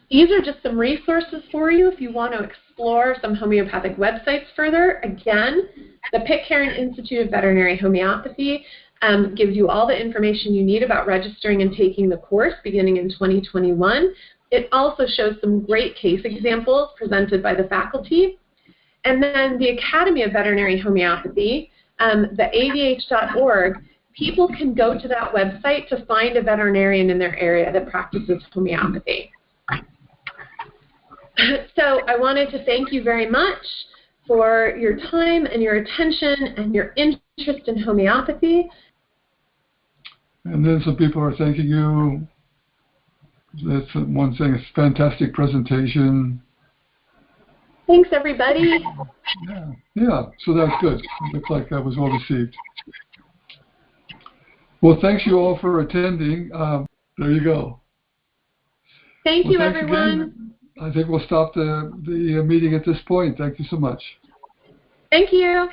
These are just some resources for you if you want to explore some homeopathic websites further. Again, the Pitcairn Institute of Veterinary Homeopathy gives you all the information you need about registering and taking the course beginning in 2021. It also shows some great case examples presented by the faculty. And then the Academy of Veterinary Homeopathy, the avh.org, people can go to that website to find a veterinarian in their area that practices homeopathy. So I wanted to thank you very much for your time and your attention and your interest in homeopathy. And then some people are thanking you. That's one thing. It's a fantastic presentation. Thanks, everybody. Yeah, so that's good. It looks like that was well received. Well, thanks you all for attending. There you go. Thank you, everyone. Again. I think we'll stop the meeting at this point. Thank you so much. Thank you.